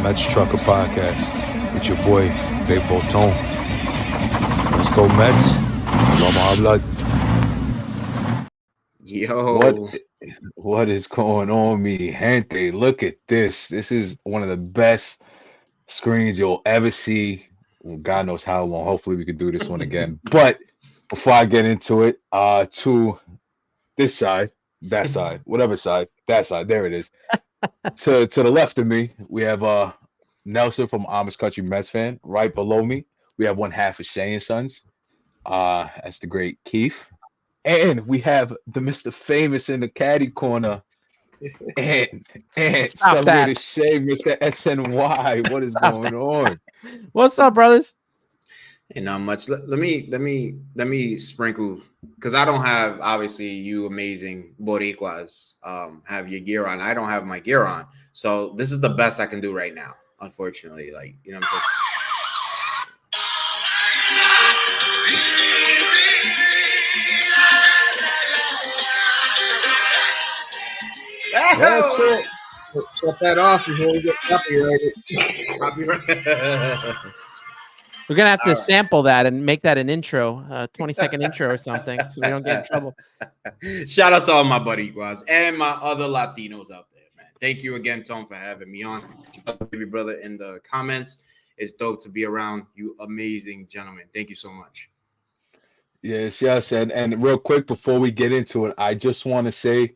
Mets Trucker Podcast with your boy, Big Boton. Let's go, Mets. Vamos a hablar. Yo. What is going on, mi gente? Look at this. This is one of the best screens you'll ever see. Well, God knows how long. Hopefully we can do this one again. But before I get into it, to this side, that side, whatever side, that side, there it is. To the left of me, we have Nelson from Amish Country Mets fan. Right below me, we have one half of Shay and Sons. That's the great Keith. And we have the Mr. Famous in the caddy corner. And Subway to Shay, Mr. SNY. What is going on? What's up, brothers? Ain't not much. Let me sprinkle, because I don't have, obviously, you amazing Boricuas have your gear on. I don't have my gear on, so this is the best I can do right now. Unfortunately, like, you know what I'm saying. Shut that off before we get copyrighted. We're gonna have to sample that and make that an intro, 20-second intro or something, so we don't get in trouble. Shout out to all my Boricuas and my other Latinos out there, man. Thank you again, Tom, for having me on. Baby brother in the comments. It's dope to be around you, amazing gentlemen. Thank you so much. Yes. And real quick before we get into it, I just want to say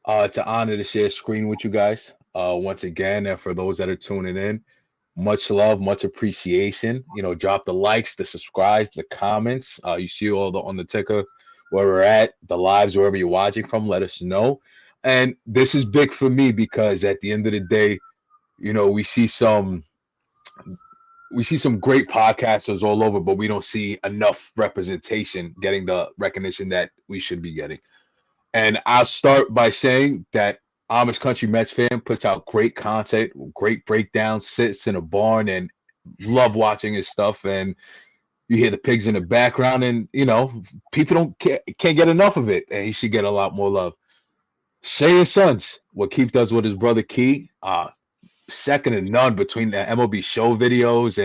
to honor to share screen with you guys once again, and for those that are tuning in, much love, much appreciation. You know, drop the likes, the subscribe, the comments. You see all on the ticker where we're at, the lives, wherever you're watching from, let us know. And this is big for me because at the end of the day, you know, we see some great podcasters all over, but we don't see enough representation getting the recognition that we should be getting. And I'll start by saying that Amish Country Mets fan puts out great content, great breakdowns, sits in a barn, and love watching his stuff. And you hear the pigs in the background, and you know people can't get enough of it, and he should get a lot more love. Shay and Sons, what Keith does with his brother Key, second to none between the MLB show videos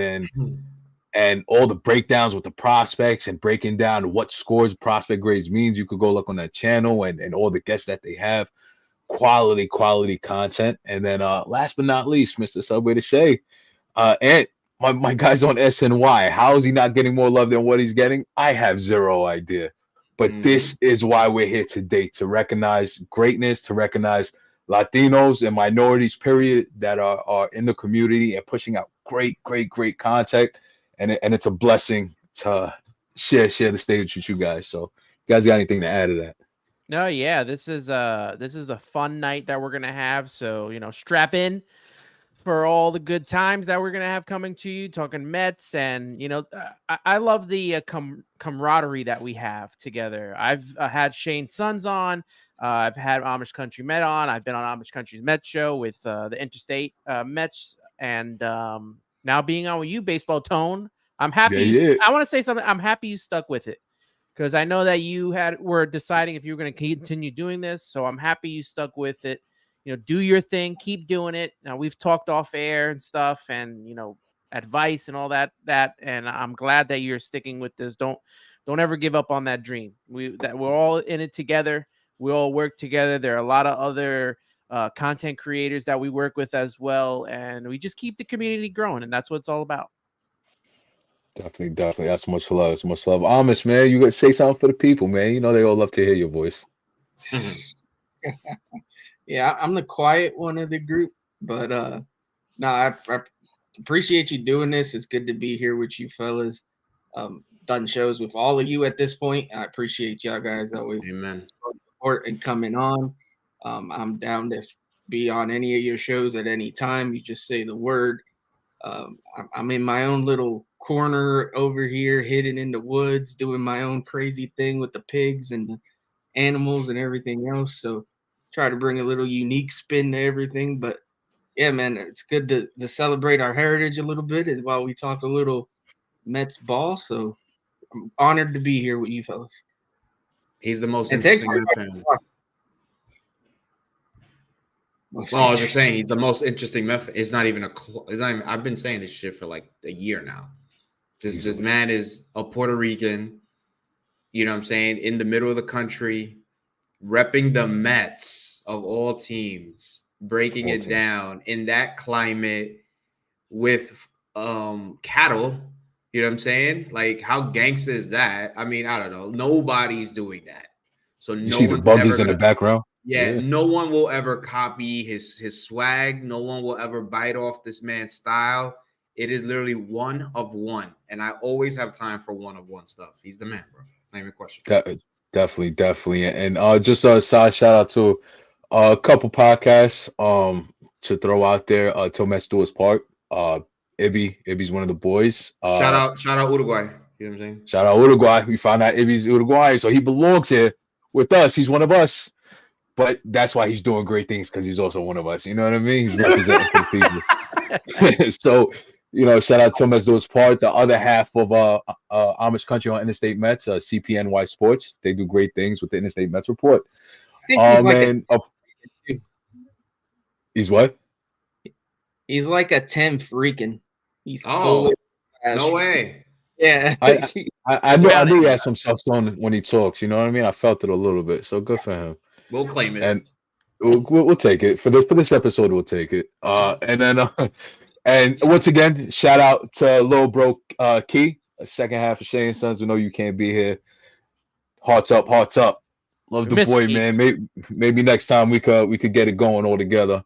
and all the breakdowns with the prospects and breaking down what scores, prospect grades means. You could go look on that channel and all the guests that they have. Quality content. And then last but not least, Mr. Subway to Shay. And my guy's on SNY. How is he not getting more love than what he's getting? I have zero idea. But this is why we're here today, to recognize greatness, to recognize Latinos and minorities, period, that are in the community and pushing out great content. And it's a blessing to share the stage with you guys. So you guys got anything to add to that? No, yeah, this is a fun night that we're gonna have. So, you know, strap in for all the good times that we're gonna have coming to you. Talking Mets, and you know, I love the camaraderie that we have together. I've had Shane Sons on. I've had Amish Country Met on. I've been on Amish Country's Met show with the Interstate Mets, and now being on with you, Baseball Tone. I'm happy. I want to say something. I'm happy you stuck with it, because I know that you were deciding if you were going to continue doing this. So I'm happy you stuck with it. You know, do your thing, keep doing it. Now we've talked off air and stuff, and you know, advice and all that. And I'm glad that you're sticking with this. Don't ever give up on that dream. We're all in it together. We all work together. There are a lot of other content creators that we work with as well, and we just keep the community growing, and that's what it's all about. Definitely. That's much love. Amish, man, you got to say something for the people, man. You know they all love to hear your voice. Yeah, I'm the quiet one of the group, but no, I appreciate you doing this. It's good to be here with you fellas. Done shows with all of you at this point. I appreciate y'all guys always support and coming on. I'm down to be on any of your shows at any time. You just say the word. I'm in my own little corner over here, hidden in the woods, doing my own crazy thing with the pigs and the animals and everything else. So try to bring a little unique spin to everything. But yeah, man, it's good to celebrate our heritage a little bit while we talk a little Mets ball. So I'm honored to be here with you fellas. He's the most interesting fan. most Well, I was just saying interesting. he's the most interesting Met. It's not even it's not even, I've been saying this shit for like a year now. This Easily. man is a Puerto Rican, you know what I'm saying, in the middle of the country, repping the Mets of all teams, breaking it down in that climate with cattle. You know what I'm saying? Like, how gangsta is that? I mean, I don't know. Nobody's doing that. So You no see the one's ever buggies in the gonna, background? yeah, no one will ever copy his swag. No one will ever bite off this man's style. It is literally one of one. And I always have time for one of one stuff. He's the man, bro. Not even a question. Definitely. And just a side shout out to a couple podcasts to throw out there. Tomás Stewart's Park. Ibby's one of the boys. Shout out Uruguay. You know what I'm saying? Shout out Uruguay. We found out Ibby's Uruguayan, so he belongs here with us. He's one of us. But that's why he's doing great things, because he's also one of us. You know what I mean? He's representing for the people. So, shout out Tomás Stewart's Park. The other half of Amish Country on Interstate Mets, CPNY Sports. They do great things with the Interstate Mets Report. I think he's like he's what? He's like a 10 freaking. He's no way. Yeah. I knew he had some sauce on when he talks. You know what I mean? I felt it a little bit. So good for him. We'll claim it. And we'll take it for this episode. We'll take it. And then and once again, shout out to Lil Bro Key, a second half of Shay and Sons. We know you can't be here. Hearts up. Love the boy, Key. man. Maybe next time we could get it going all together.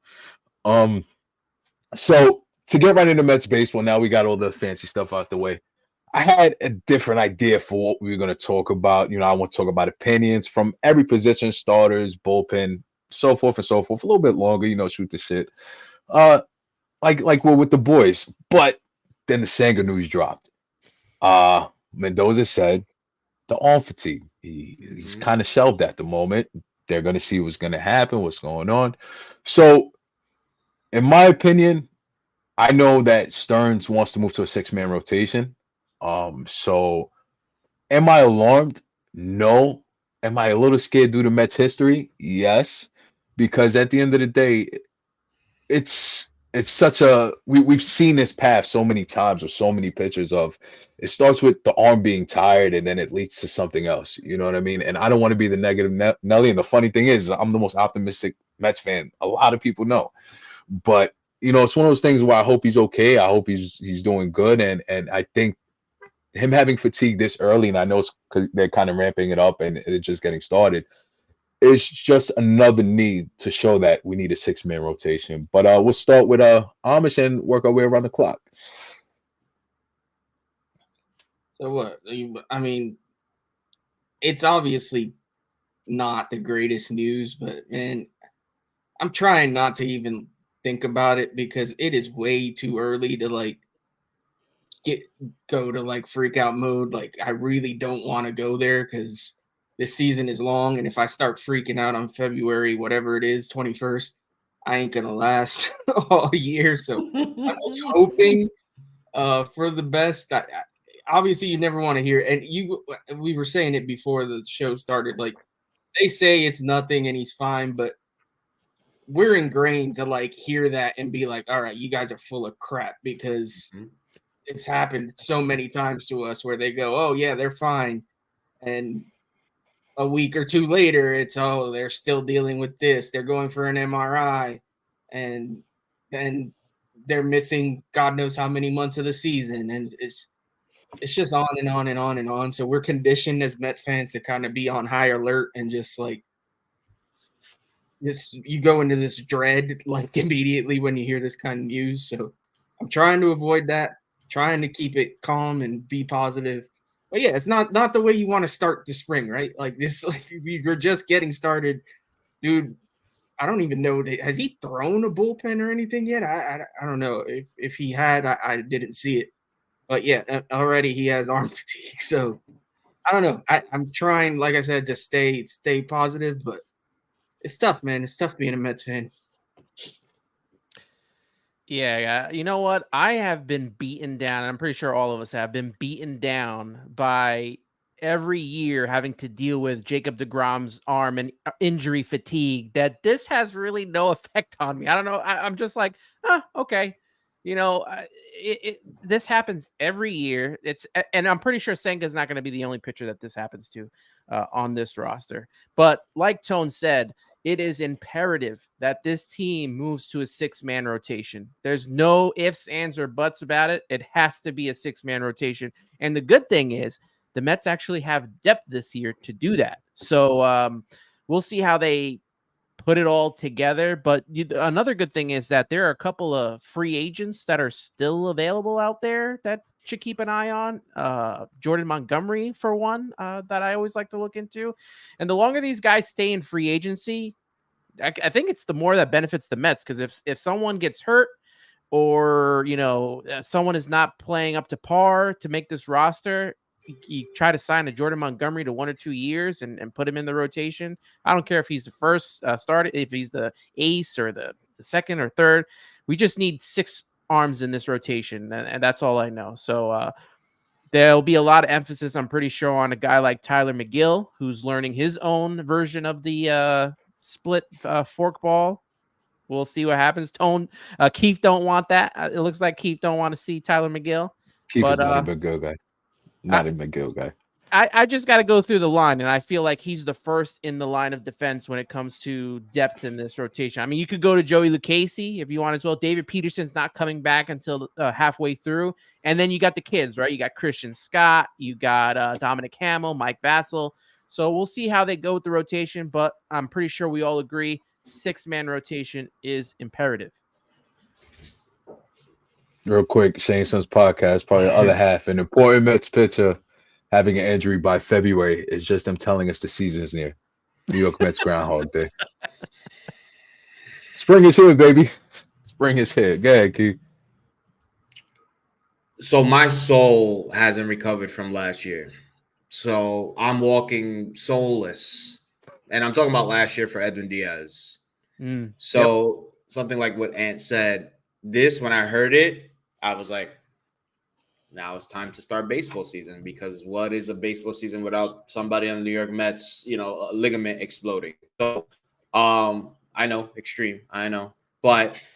So to get right into Mets baseball, now we got all the fancy stuff out the way. I had a different idea for what we were going to talk about. I want to talk about opinions from every position, starters, bullpen, so forth and so forth. A little bit longer, shoot the shit. Like we're with the boys. But then the Senga news dropped. Mendoza said the arm fatigue. He's kind of shelved at the moment. They're going to see what's going to happen, what's going on. So, in my opinion, I know that Stearns wants to move to a 6-man rotation. So am I alarmed? No. Am I a little scared due to Mets history? Yes. Because at the end of the day, it's such a we've seen this path so many times with so many pictures of it starts with the arm being tired and then it leads to something else. You know what I mean? And I don't want to be the negative Nelly. And the funny thing is, I'm the most optimistic Mets fan a lot of people know. But it's one of those things where I hope he's okay. I hope he's doing good. And I think him having fatigue this early, and I know it's because they're kind of ramping it up and it's just getting started, it's just another need to show that we need a 6-man rotation. But we'll start with Amish and work our way around the clock. So what? I mean, it's obviously not the greatest news, but man, I'm trying not to even think about it because it is way too early to go to freak out mode. Like, I really don't want to go there because this season is long, and if I start freaking out on February, whatever it is, 21st, I ain't gonna last all year. So I'm just hoping for the best. Obviously, you never want to hear, and we were saying it before the show started. Like, they say it's nothing and he's fine, but we're ingrained to hear that and be like, all right, you guys are full of crap, because it's happened so many times to us where they go, oh yeah, they're fine, and a week or two later it's, oh, they're still dealing with this, they're going for an MRI, and then they're missing God knows how many months of the season, and it's just on and on and on and on. So we're conditioned as Met fans to kind of be on high alert and just you go into this dread immediately when you hear this kind of news. So I'm trying to avoid that, trying to keep it calm and be positive. But yeah, it's not the way you want to start the spring, right? We're just getting started, dude. I don't even know, has he thrown a bullpen or anything yet? I don't know. If he had, I didn't see it. But yeah, already he has arm fatigue. So I don't know. I'm trying, like I said, to stay positive, but it's tough, man. It's tough being a Mets fan. Yeah. You know what? I have been beaten down. I'm pretty sure all of us have been beaten down by every year having to deal with Jacob deGrom's arm and injury fatigue that this has really no effect on me. I don't know. I'm just like, okay. This happens every year. And I'm pretty sure Senga's not going to be the only pitcher that this happens to on this roster. But like Tone said, it is imperative that this team moves to a 6-man rotation. There's no ifs, ands, or buts about it. It has to be a 6-man rotation. And the good thing is the Mets actually have depth this year to do that. So we'll see how they put it all together. But another good thing is that there are a couple of free agents that are still available out there that should keep an eye on. Jordan Montgomery, for one, that I always like to look into. And the longer these guys stay in free agency, I think it's the more that benefits the Mets, because if someone gets hurt or, someone is not playing up to par to make this roster, you try to sign a Jordan Montgomery to 1 or 2 years and put him in the rotation. I don't care if he's the first start, if he's the ace or the second or third. We just need 6 arms in this rotation, and that's all I know. So there'll be a lot of emphasis, I'm pretty sure, on a guy like Tyler McGill, who's learning his own version of the split forkball. We'll see what happens. Keith don't want that. It looks like Keith don't want to see Tyler McGill. Keith is not a McGill guy. Not a McGill guy. I just got to go through the line, and I feel like he's the first in the line of defense when it comes to depth in this rotation. I mean, you could go to Joey Lucchesi if you want as well. David Peterson's not coming back until halfway through. And then you got the kids, right? You got Christian Scott, you got Dominic Hamill, Mike Vassell. So we'll see how they go with the rotation, but I'm pretty sure we all agree 6-man rotation is imperative. Real quick, Shane Son's podcast, probably the other half. An important Mets pitcher having an injury by February is just them telling us the season is near. New York Mets Groundhog Day. Spring is here, baby. Spring is here. Go ahead, Keith. So my soul hasn't recovered from last year. So I'm walking soulless. And I'm talking about last year for Edwin Diaz. Something like what Ant said, when I heard it, I was like, now it's time to start baseball season, because what is a baseball season without somebody on the New York Mets, a ligament exploding? So I know, extreme, I know. But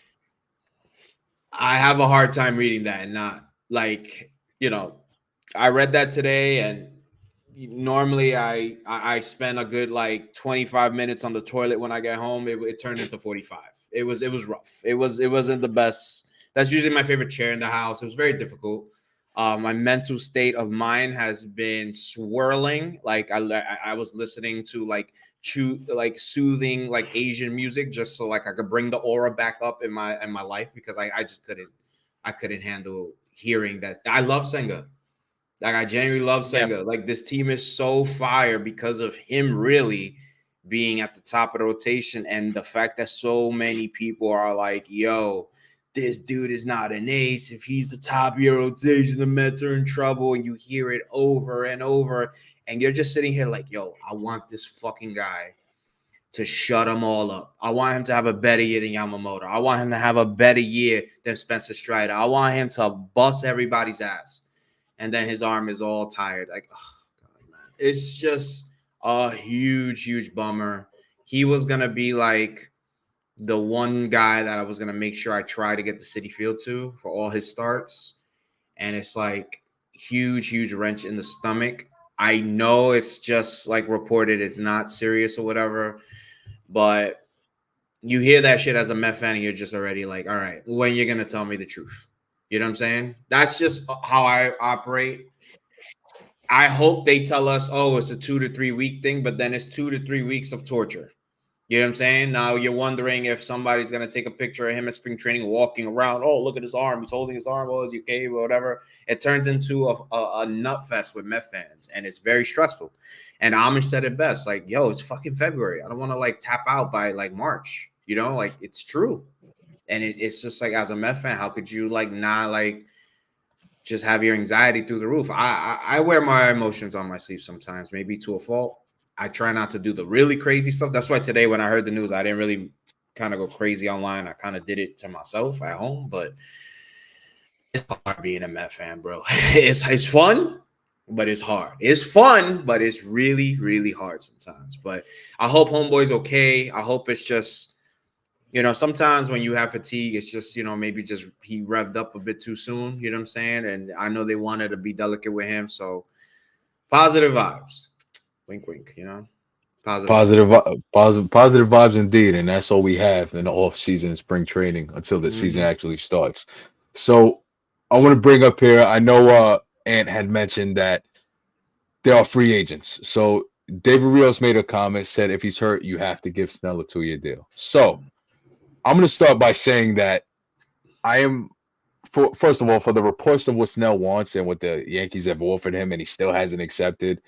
I have a hard time reading that and not I read that today, and normally I spend a good 25 minutes on the toilet when I get home. It turned into 45. It was rough. It wasn't the best. That's usually my favorite chair in the house. It was very difficult. My mental state of mind has been swirling. I was listening to soothing Asian music just so I could bring the aura back up in my life, because I just couldn't handle hearing that. I love Senga. I genuinely love Senga. Yeah. This team is so fire because of him really being at the top of the rotation, and the fact that so many people are like, yo, this dude is not an ace. If he's the top of your rotation, the Mets are in trouble. And you hear it over and over. And you're just sitting here like, yo, I want this fucking guy to shut them all up. I want him to have a better year than Yamamoto. I want him to have a better year than Spencer Strider. I want him to bust everybody's ass. And then his arm is all tired. Oh, God, man. It's just a huge, huge bummer. He was going to be the one guy that I was going to make sure I try to get the Citi Field to for all his starts. And it's huge, huge wrench in the stomach. I know it's just reported it's not serious or whatever, but you hear that shit as a Met fan and you're just already all right, when you're going to tell me the truth? You know what I'm saying? That's just how I operate. I hope they tell us, oh, it's a 2 to 3 week thing, but then it's 2 to 3 weeks of torture. You know what I'm saying? Now you're wondering if somebody's going to take a picture of him at spring training walking around. Oh, look at his arm. He's holding his arm. Oh, is he okay? Or whatever. It turns into a nut fest with Met fans, and it's very stressful. And Amish said it best. Yo, it's fucking February. I don't want to tap out by March. It's true. And it's just as a Met fan, how could you not just have your anxiety through the roof? I wear my emotions on my sleeve sometimes, maybe to a fault. I try not to do the really crazy stuff. That's why today when I heard the news, I didn't really kind of go crazy online. I kind of did it to myself at home, but it's hard being a Met fan, bro. It's fun, but it's hard. It's fun, but it's really, really hard sometimes. But I hope homeboy's okay. I hope it's just, sometimes when you have fatigue, it's just, maybe just he revved up a bit too soon. You know what I'm saying? And I know they wanted to be delicate with him. So positive vibes. Wink, wink, Positive vibes. Positive vibes indeed, and that's all we have in the off season, spring training until the season actually starts. So I want to bring up here. I know Ant had mentioned that there are free agents. So David Rios made a comment, said if he's hurt, you have to give Snell a 2-year deal. So I'm going to start by saying that I am, first of all, for the reports of what Snell wants and what the Yankees have offered him, and he still hasn't accepted.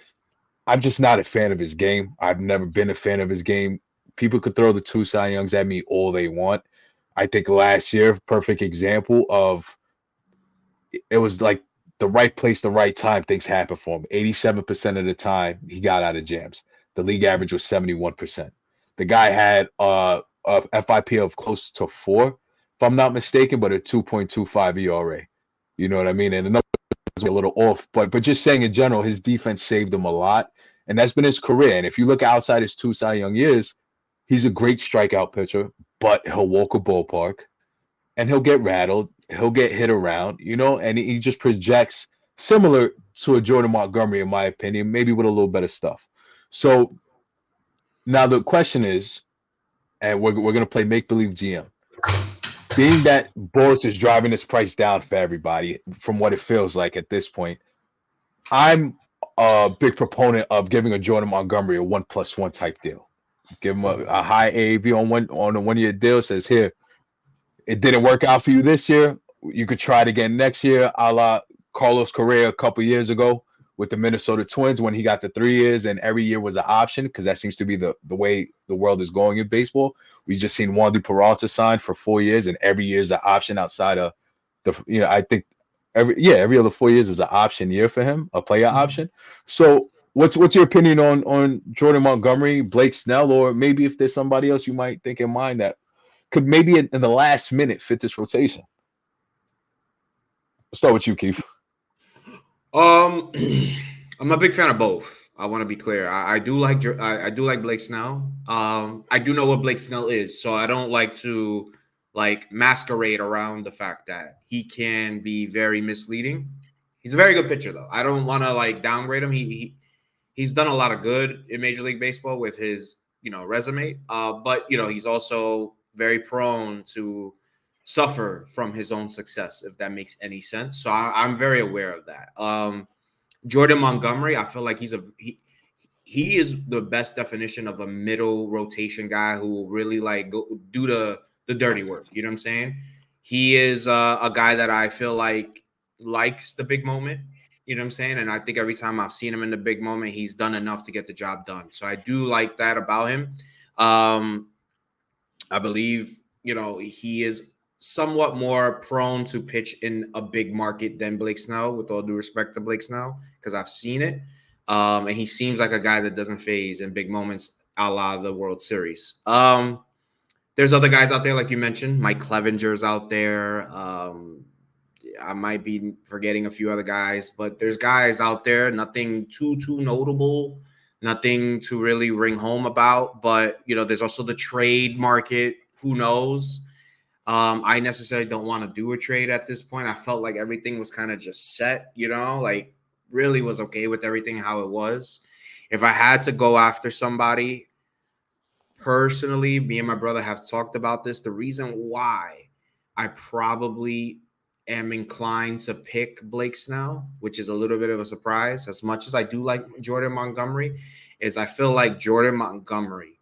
I'm just not a fan of his game. I've never been a fan of his game. People could throw the 2 Cy Youngs at me all they want. I think last year, perfect example of it was like the right place, the right time, things happen for him. 87% of the time, he got out of jams. The league average was 71%. The guy had a FIP of close to 4, if I'm not mistaken, but a 2.25 ERA. You know what I mean? And the number is a little off, but just saying in general, his defense saved him a lot, and that's been his career. And if you look outside his 2 Cy Young years, he's a great strikeout pitcher, but he'll walk a ballpark, and he'll get rattled. He'll get hit around, and he just projects similar to a Jordan Montgomery, in my opinion, maybe with a little better stuff. So now the question is, and we're going to play make-believe GM. Being that Boris is driving this price down for everybody, from what it feels like at this point, I'm a big proponent of giving a Jordan Montgomery a 1+1 type deal. Give him a high AAV on a 1-year deal. Says, here, it didn't work out for you this year. You could try it again next year, a la Carlos Correa a couple years ago with the Minnesota Twins when he got the 3 years and every year was an option, because that seems to be the way the world is going in baseball. We just seen Wandy Peralta sign for 4 years, and every year is an option outside of the, I think every other 4 years is an option year for him, a player option. So what's your opinion on Jordan Montgomery, Blake Snell, or maybe if there's somebody else you might think in mind that could maybe in the last minute fit this rotation? Let's start with you, Keith. I'm a big fan of both. I want to be clear. I do like Blake Snell. I do know what Blake Snell is, so I don't like to masquerade around the fact that he can be very misleading. He's a very good pitcher, though. I don't want to downgrade him. He's done a lot of good in Major League Baseball with his resume. But he's also very prone to suffer from his own success, if that makes any sense. So I'm very aware of that. Jordan Montgomery, I feel like he is the best definition of a middle rotation guy who will really go do the dirty work. You know what I'm saying? He is a guy that I feel like likes the big moment. You know what I'm saying? And I think every time I've seen him in the big moment, he's done enough to get the job done. So I do like that about him. I believe, he is somewhat more prone to pitch in a big market than Blake Snell, with all due respect to Blake Snell, because I've seen it. And he seems like a guy that doesn't phase in big moments, a la the World Series. There's other guys out there, like you mentioned. Mike Clevenger's out there. I might be forgetting a few other guys, but there's guys out there, nothing too notable, nothing to really ring home about. But, there's also the trade market. Who knows? I necessarily don't want to do a trade at this point. I felt like everything was kind of just set, really was okay with everything how it was. If I had to go after somebody, personally, me and my brother have talked about this. The reason why I probably am inclined to pick Blake Snell, which is a little bit of a surprise, as much as I do like Jordan Montgomery, is I feel like Jordan Montgomery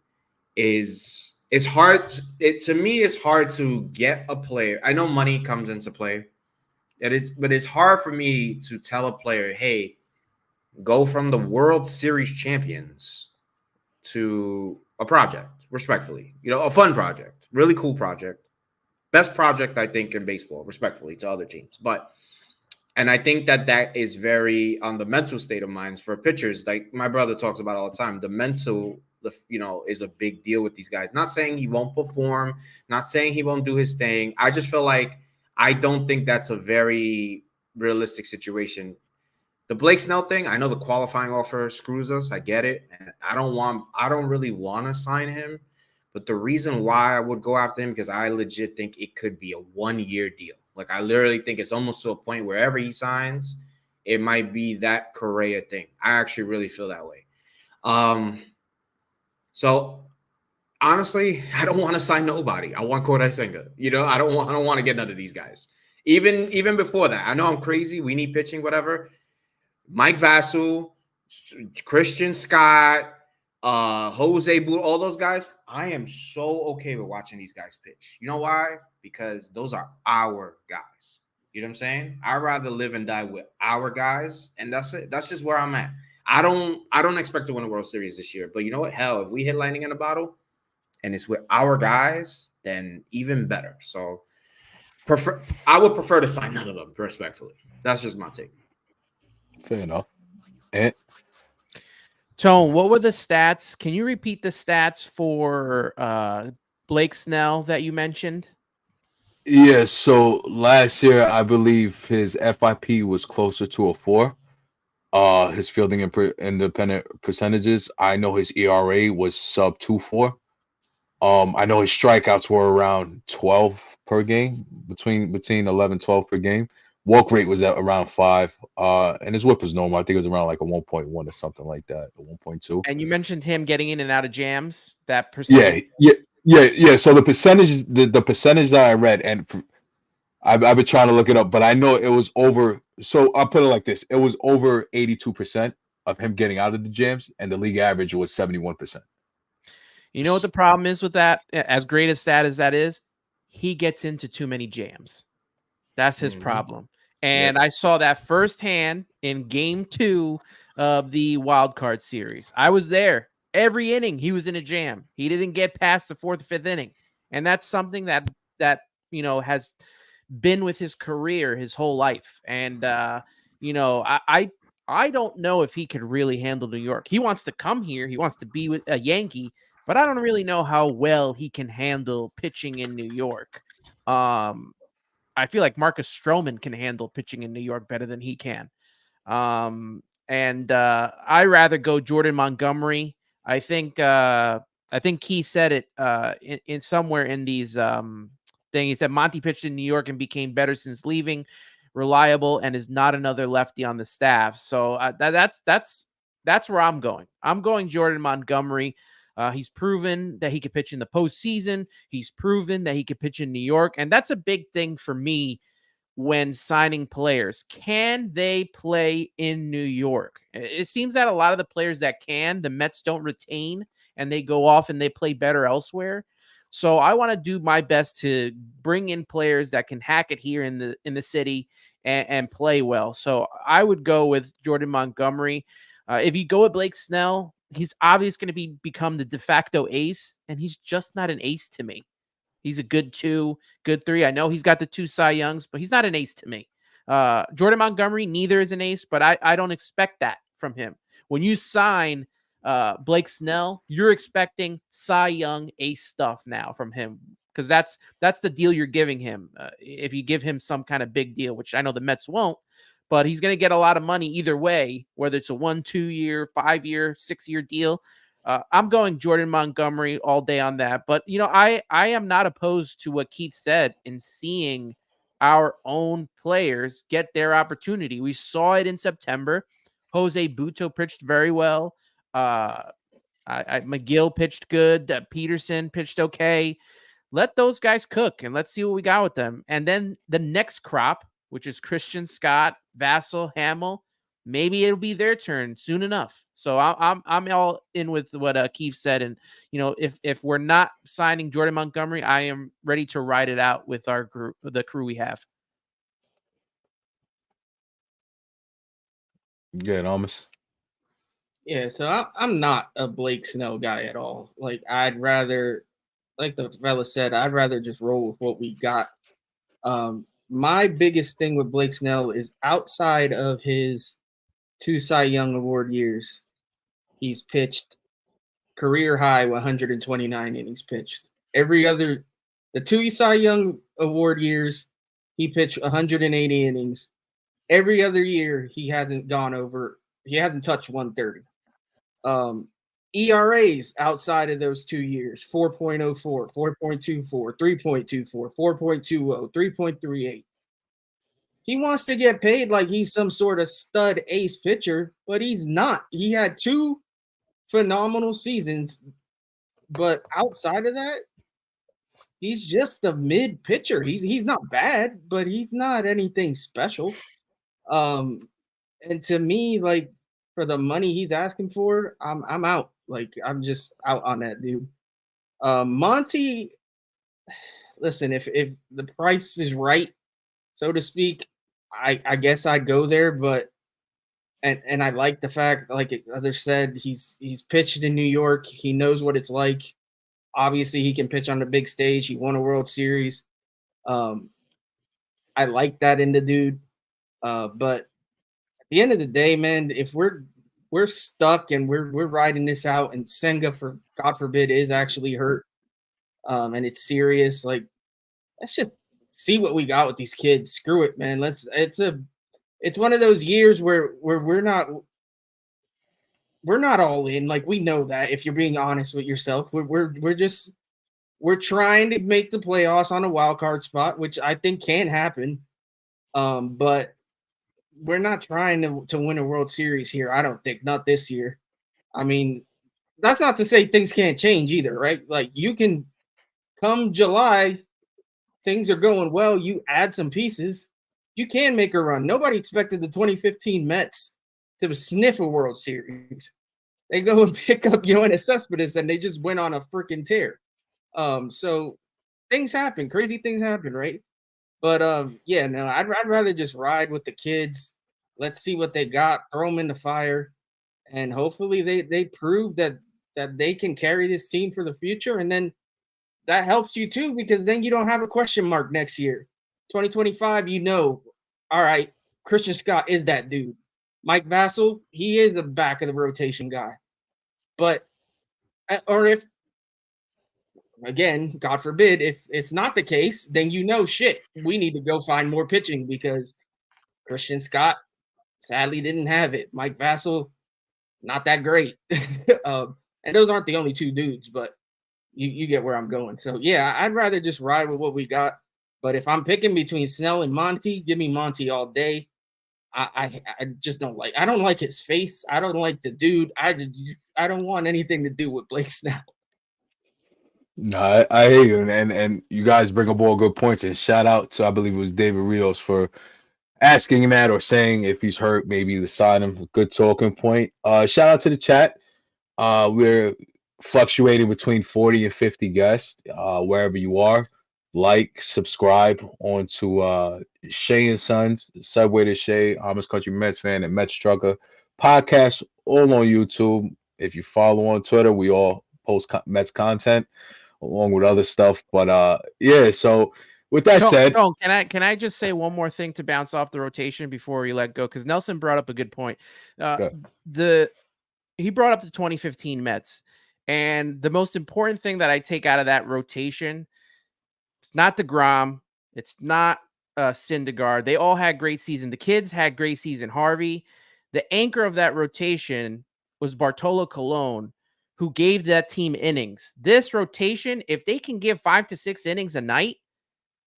is... It's hard. To me, it's hard to get a player. I know money comes into play. But it's hard for me to tell a player, hey, go from the World Series champions to a project, respectfully. A fun project, really cool project. Best project, I think, in baseball, respectfully, to other teams. And I think that is very on the mental state of minds for pitchers. Like my brother talks about all the time, the mental is a big deal with these guys. Not saying he won't perform, not saying he won't do his thing. I just feel like I don't think that's a very realistic situation. The Blake Snell thing, I know the qualifying offer screws us. I get it. And I don't really want to sign him. But the reason why I would go after him, because I legit think it could be a 1-year deal. Like, I literally think it's almost to a point wherever he signs, it might be that Correa thing. I actually really feel that way. So honestly, I don't want to sign nobody. I want Kodai Senga. I don't want to get none of these guys. Even before that, I know I'm crazy. We need pitching, whatever. Mike Vassell, Christian Scott, Jose Blue, all those guys. I am so okay with watching these guys pitch. You know why? Because those are our guys. You know what I'm saying? I'd rather live and die with our guys, and that's it. That's just where I'm at. I don't expect to win a World Series this year, but you know what? Hell, if we hit lightning in a bottle and it's with our guys, then even better. So I would prefer to sign none of them, respectfully. That's just my take. Fair enough. And Tone, what were the stats? Can you repeat the stats for Blake Snell that you mentioned? yeah, so last year I believe his FIP was closer to a 4. His fielding and independent percentages. I know his ERA was sub 2.4. I know his strikeouts were around 12 per game, between 11, 12 per game. Walk rate was at around 5. And his whip was normal. I think it was around like a 1.1 or something like that, a 1.2. And you mentioned him getting in and out of jams. That percentage. Yeah. So the percentage, the percentage that I read, and I've been trying to look it up, but I know it was over. So I'll put it like this: it was over 82% of him getting out of the jams, and the league average was 71%. You know what the problem is with that? As great a stat as that is, he gets into too many jams. That's his problem. And I saw that firsthand in game 2 of the wild card series. I was there. Every inning, he was in a jam. He didn't get past the 4th, 5th inning. And that's something that has been with his career his whole life. And, I don't know if he could really handle New York. He wants to come here. He wants to be with a Yankee, but I don't really know how well he can handle pitching in New York. I feel like Marcus Stroman can handle pitching in New York better than he can. I rather go Jordan Montgomery. I think he said it in somewhere in these thing. He said Monty pitched in New York and became better since leaving, reliable, and is not another lefty on the staff. So that's where I'm going. I'm going Jordan Montgomery. He's proven that he could pitch in the postseason. He's proven that he could pitch in New York. And that's a big thing for me when signing players. Can they play in New York? It seems that a lot of the players that can, the Mets don't retain, and they go off and they play better elsewhere. So I want to do my best to bring in players that can hack it here in the city and play well. So I would go with Jordan Montgomery. If you go with Blake Snell, he's obviously going to become the de facto ace, and he's just not an ace to me. He's a good 2, good 3. I know he's got the 2 Cy Youngs, but he's not an ace to me. Jordan Montgomery, neither is an ace, but I don't expect that from him. When you sign Blake Snell, you're expecting Cy Young ace stuff now from him, because that's the deal you're giving him. If you give him some kind of big deal, which I know the Mets won't, but he's going to get a lot of money either way, whether it's a 1, 2 year, 5 year, 6 year deal. I'm going Jordan Montgomery all day on that. But, I am not opposed to what Keith said in seeing our own players get their opportunity. We saw it in September. Jose Butto pitched very well. McGill pitched good. Peterson pitched okay. Let those guys cook, and let's see what we got with them. And then the next crop, which is Christian Scott, Vassell, Hamill, maybe it'll be their turn soon enough. So I'm all in with what Keith said. And, if we're not signing Jordan Montgomery, I am ready to ride it out with our group, the crew we have. Good, almost. Yeah, so I'm not a Blake Snell guy at all. Like, I'd rather, like the fella said, I'd rather just roll with what we got. My biggest thing with Blake Snell is outside of his 2 Cy Young Award years, he's pitched career high 129 innings pitched. The 2 Cy Young Award years, he pitched 180 innings. Every other year, he hasn't touched 130. ERAs outside of those 2 years, 4.04, 4.24, 3.24, 4.20, 3.38. He wants to get paid like he's some sort of stud ace pitcher, but he's not. He had 2 phenomenal seasons, but outside of that, he's just a mid pitcher. He's not bad, but he's not anything special. And to me, like, for the money he's asking for, I'm out. Like, I'm just out on that dude. Monty, listen, if the price is right, so to speak, I guess I'd go there, but and I like the fact, like others said, he's pitched in New York. He knows what it's like. Obviously, he can pitch on the big stage. He won a World Series. I like that in the dude. But at the end of the day, man, if we're stuck and we're riding this out, and Senga, for God forbid, is actually hurt, and it's serious, like, let's just see what we got with these kids. Screw it, man. It's one of those years where we're not all in. Like, we know that, if you're being honest with yourself, we're trying to make the playoffs on a wild card spot, which I think can happen. But we're not trying to win a World Series here. I don't think, not this year. I mean, that's not to say things can't change either, right? Like, you can come July, things are going well, you add some pieces, you can make a run. Nobody expected the 2015 Mets to sniff a World Series. They go and pick up Yoenis Cespedes, and they just went on a freaking tear. So things happen, crazy things happen, right? But yeah, no, I'd rather just ride with the kids. Let's see what they got, throw them in the fire, and hopefully they prove that they can carry this team for the future. And then that helps you too, because then you don't have a question mark next year. 2025, all right, Christian Scott is that dude. Mike Vassell, he is a back of the rotation guy. But, or if, again, God forbid, if it's not the case, then shit, we need to go find more pitching, because Christian Scott sadly didn't have it. Mike Vassell, not that great. And those aren't the only 2 dudes, but you get where I'm going. So yeah, I'd rather just ride with what we got. But if I'm picking between Snell and Monty, give me Monty all day. I just don't like his face. I don't like the dude. I don't want anything to do with Blake Snell. No, I hear you, and you guys bring up all good points. And shout out to, I believe it was David Rios, for asking that, or saying if he's hurt, maybe to sign him. Good talking point. Shout out to the chat. We're fluctuating between 40 and 50 guests. Wherever you are, like, subscribe onto Shay and Sons, Subway to Shay, Amish Country Mets Fan, and Mets Trucker podcast, all on YouTube. If you follow on Twitter, we all post Mets content along with other stuff. But yeah, so with that said, can I just say one more thing to bounce off the rotation before we let go? Because Nelson brought up a good point. He brought up the 2015 Mets, and the most important thing that I take out of that rotation, it's not DeGrom, it's not Syndergaard. They all had great season. The kids had great season. Harvey, the anchor of that rotation was Bartolo Colon, who gave that team innings. This rotation, if they can give 5 to 6 innings a night,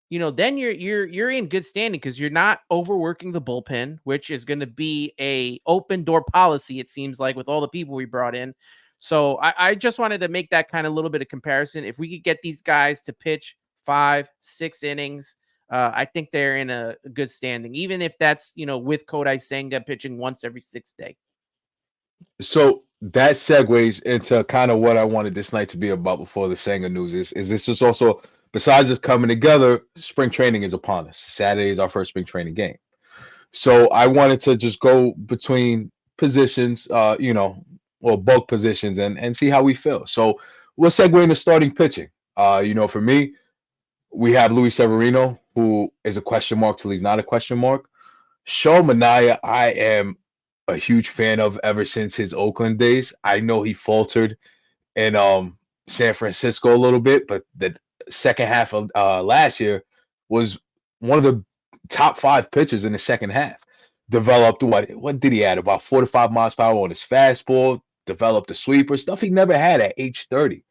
then you're in good standing, because you're not overworking the bullpen, which is going to be a open door policy, it seems like, with all the people we brought in. So I just wanted to make that kind of little bit of comparison. If we could get these guys to pitch 5, 6 innings, I think they're in a good standing, even if that's, with Kodai Senga pitching once every 6th day. So that segues into kind of what I wanted this night to be about before the Senga news. Is this is also, besides us coming together, spring training is upon us. Saturday is our first spring training game. So I wanted to just go between positions, or bulk positions, and see how we feel. So we'll segue into starting pitching. For me, we have Luis Severino, who is a question mark till he's not a question mark. Show Manaea, I am a huge fan of ever since his Oakland days. I know he faltered in San Francisco a little bit, but the second half of last year was one of the top 5 pitchers in the second half. developed what did he add? About 4 to 5 miles per hour on his fastball, developed a sweeper, stuff he never had at age 30.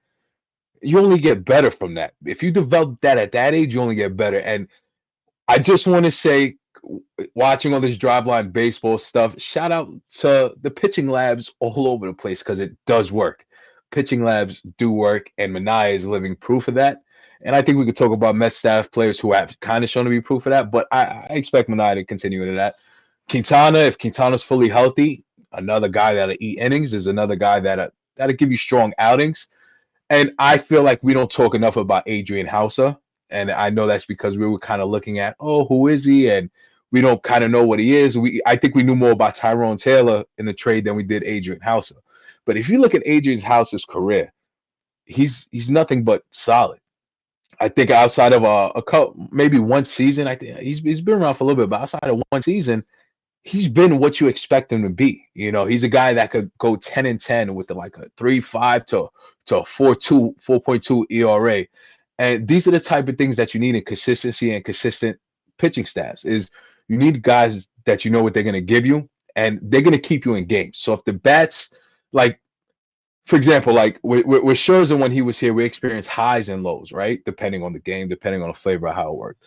You only get better from that. If you develop that at that age, you only get better. And I just want to say, watching all this driveline baseball stuff, shout out to the pitching labs all over the place because it does work. Pitching labs do work, and Minaya is living proof of that. And I think we could talk about Mets staff players who have kind of shown to be proof of that, but I expect Minaya to continue into that. Quintana, if Quintana's fully healthy, another guy that'll eat innings, is another guy that'll give you strong outings. And I feel like we don't talk enough about Adrian Hauser. And I know that's because we were kind of looking at, who is he? And we don't kind of know what he is. I think we knew more about Tyrone Taylor in the trade than we did Adrian Hauser. But if you look at Adrian Hauser's career, he's nothing but solid. I think outside of a couple, maybe one season, I think he's been around for a little bit, but outside of one season, he's been what you expect him to be. He's a guy that could go 10-10 with like a 3.5 to a 4.2 ERA. And these are the type of things that you need in consistency and consistent pitching staffs. Is you need guys that you know what they're going to give you, and they're going to keep you in games. So if the bats, like, for example, like with Scherzer when he was here, we experienced highs and lows, right? Depending on the game, depending on the flavor of how it worked.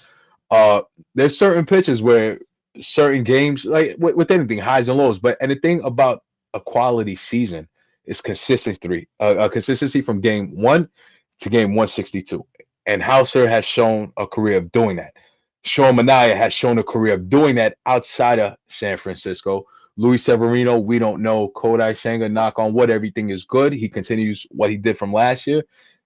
There's certain pitches where certain games, like with anything, highs and lows. And the thing about a quality season is consistency. Consistency from game 1 to game 162. And Hauser has shown a career of doing that. Sean Manaea has shown a career of doing that outside of San Francisco. Luis Severino, we don't know. Kodai Senga, knock on wood, everything is good. He continues what he did from last year.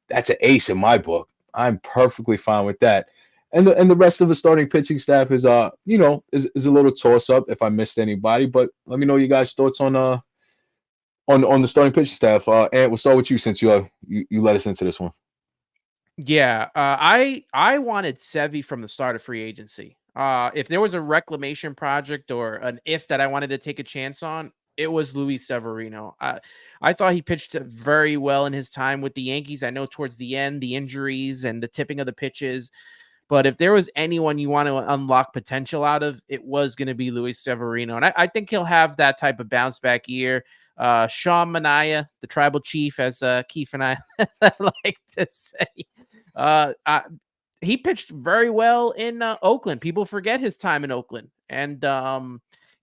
That's an ace in my book. I'm perfectly fine with that. And the rest of the starting pitching staff is a little toss up if I missed anybody. But let me know you guys' thoughts on the starting pitching staff. And we'll start with you since you led us into this one. Yeah, I wanted Sevy from the start of free agency. If there was a reclamation project or an if that I wanted to take a chance on, it was Luis Severino. I thought he pitched very well in his time with the Yankees. I know towards the end, the injuries and the tipping of the pitches. But if there was anyone you want to unlock potential out of, it was going to be Luis Severino. And I think he'll have that type of bounce back year. Sean Manaea, the tribal chief, as Keith and I like to say, he pitched very well in Oakland. People forget his time in Oakland. And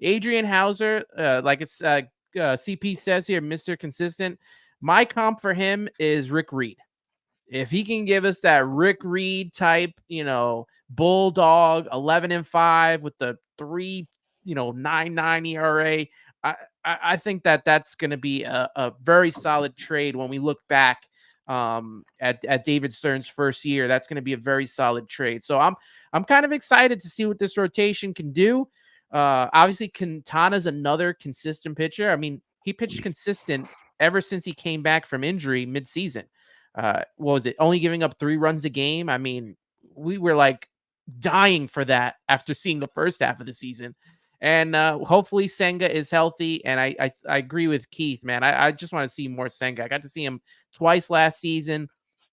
Adrian Hauser, like it's CP says here, Mr. Consistent. My comp for him is Rick Reed. If he can give us that Rick Reed type, bulldog 11-5 with the 3.99 ERA, I think that's going to be a very solid trade when we look back at David Stern's first year. That's going to be a very solid trade. So I'm kind of excited to see what this rotation can do. Obviously, Quintana's another consistent pitcher. I mean, he pitched consistent ever since he came back from injury mid-season. What was it? Only giving up 3 runs a game. I mean, we were like dying for that after seeing the first half of the season. And hopefully Senga is healthy. And I agree with Keith, man. I just want to see more Senga. I got to see him twice last season,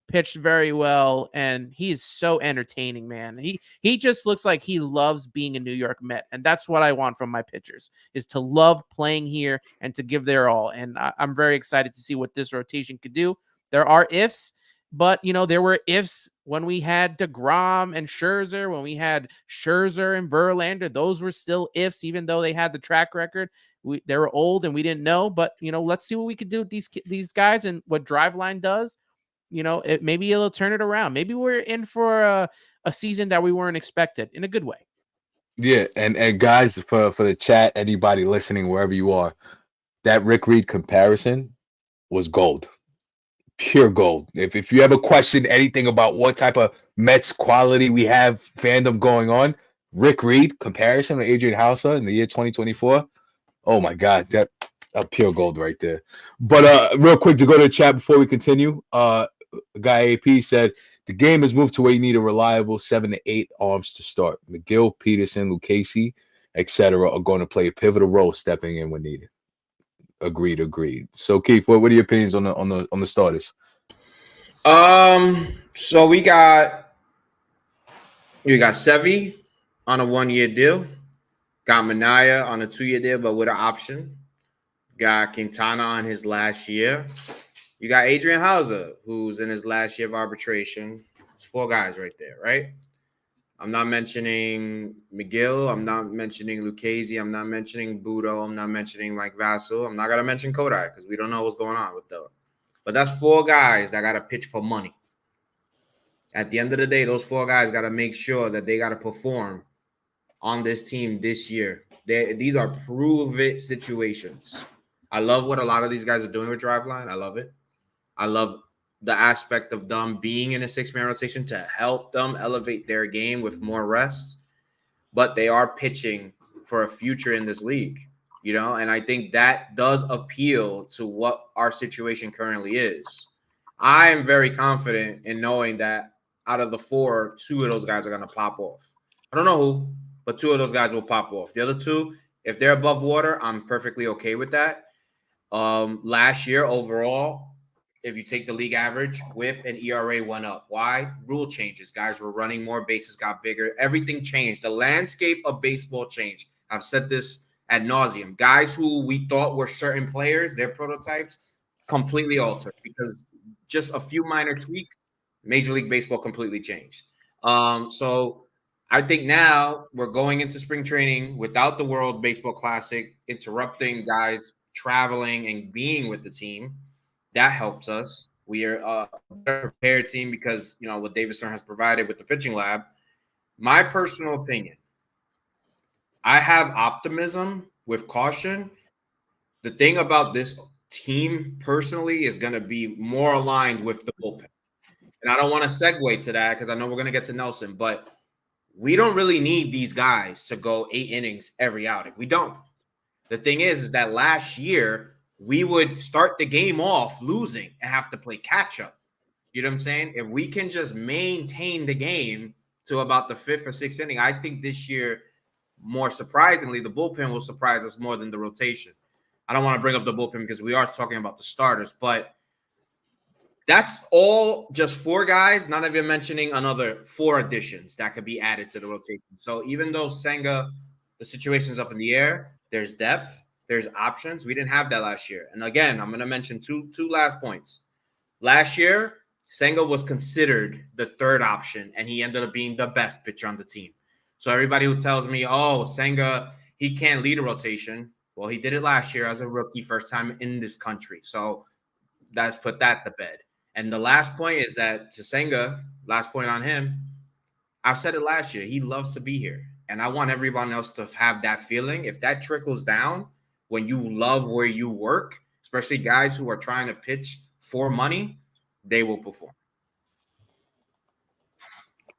pitched very well, and he is so entertaining, man. He just looks like he loves being a New York Met, and that's what I want from my pitchers, is to love playing here and to give their all. And I'm very excited to see what this rotation could do. There are ifs, but there were ifs when we had DeGrom and Scherzer, when we had Scherzer and Verlander. Those were still ifs, even though they had the track record. They were old and we didn't know, but let's see what we could do with these guys and what Driveline does. Maybe it'll turn it around. Maybe we're in for a season that we weren't expected in a good way. Yeah, and guys, for the chat, anybody listening, wherever you are, that Rick Reed comparison was gold. Pure gold. If you ever question anything about what type of Mets quality we have fandom going on, Rick Reed comparison with Adrian Hauser in the year 2024, oh my God, that pure gold right there. But real quick to go to the chat before we continue, guy AP said the game has moved to where you need a reliable 7 to 8 arms to start. McGill, Peterson, Lucchesi, etc. are going to play a pivotal role stepping in when needed. Agreed. So Keith, what are your opinions on the starters? So we got Sevy on a 1-year deal. Got Minaya on a 2-year deal, but with an option. Got Quintana on his last year. You got Adrian Hauser, who's in his last year of arbitration. It's 4 guys right there, right? I'm not mentioning McGill. I'm not mentioning Lucchese. I'm not mentioning Budo. I'm not mentioning Mike Vassell. I'm not going to mention Kodai because we don't know what's going on with those. But that's 4 guys that got to pitch for money. At the end of the day, those 4 guys got to make sure that they got to perform on this team this year. These are prove-it situations. I love what a lot of these guys are doing with Driveline. I love it. I love the aspect of them being in a 6-man rotation to help them elevate their game with more rest. But they are pitching for a future in this league, you know, and I think that does appeal to what our situation currently is. I am very confident in knowing that out of the 4, 2 of those guys are going to pop off. I don't know who, but 2 of those guys will pop off. The other 2, if they're above water, I'm perfectly okay with that. Last year overall, if you take the league average, WHIP and ERA went up. Why? Rule changes. Guys were running more, bases got bigger. Everything changed. The landscape of baseball changed. I've said this ad nauseum. Guys who we thought were certain players, their prototypes, completely altered because just a few minor tweaks, Major League Baseball completely changed. So I think now we're going into spring training without the World Baseball Classic, interrupting guys traveling and being with the team. That helps us. We are a better prepared team because, you know, what David Stern has provided with the pitching lab. My personal opinion, I have optimism with caution. The thing about this team personally is going to be more aligned with the bullpen. And I don't want to segue to that because I know we're going to get to Nelson, but we don't really need these guys to go 8 innings every outing. We don't. The thing is that last year we would start the game off losing and have to play catch up. You know what I'm saying? If we can just maintain the game to about the 5th or 6th inning, I think this year, more surprisingly, the bullpen will surprise us more than the rotation. I don't want to bring up the bullpen because we are talking about the starters, but that's all just 4 guys, not even mentioning another 4 additions that could be added to the rotation. So even though Senga, the situation's up in the air, there's depth, there's options. We didn't have that last year. And again, I'm going to mention two last points. Last year, Senga was considered the 3rd option, and he ended up being the best pitcher on the team. So everybody who tells me, oh, Senga, he can't lead a rotation. Well, he did it last year as a rookie, first time in this country. So let's put that to bed. And the last point is that to Senga, last point on him, I've said it last year, he loves to be here. And I want everyone else to have that feeling. If that trickles down when you love where you work, especially guys who are trying to pitch for money, they will perform.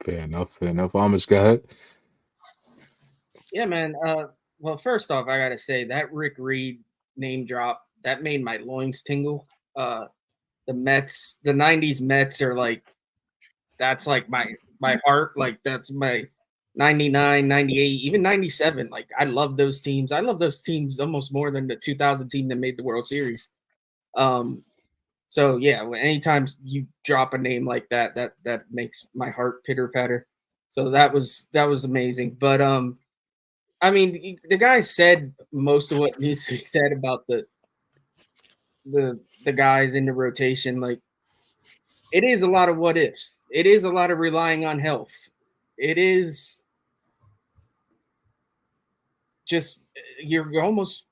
Fair enough. Fair enough. Amos, go ahead. Yeah, man. Well, first off, I gotta say that Rick Reed name drop that made my loins tingle. The Mets, the '90s Mets are like, that's like my heart. Like that's my 99, 98, even 97. Like I love those teams. I love those teams almost more than the 2000 team that made the World Series. So yeah, anytime you drop a name like that, that makes my heart pitter patter. So that was amazing. But I mean, the guy said most of what needs to be said about the guys in the rotation. Like it is a lot of what ifs. It is a lot of relying on health. It is just you're almost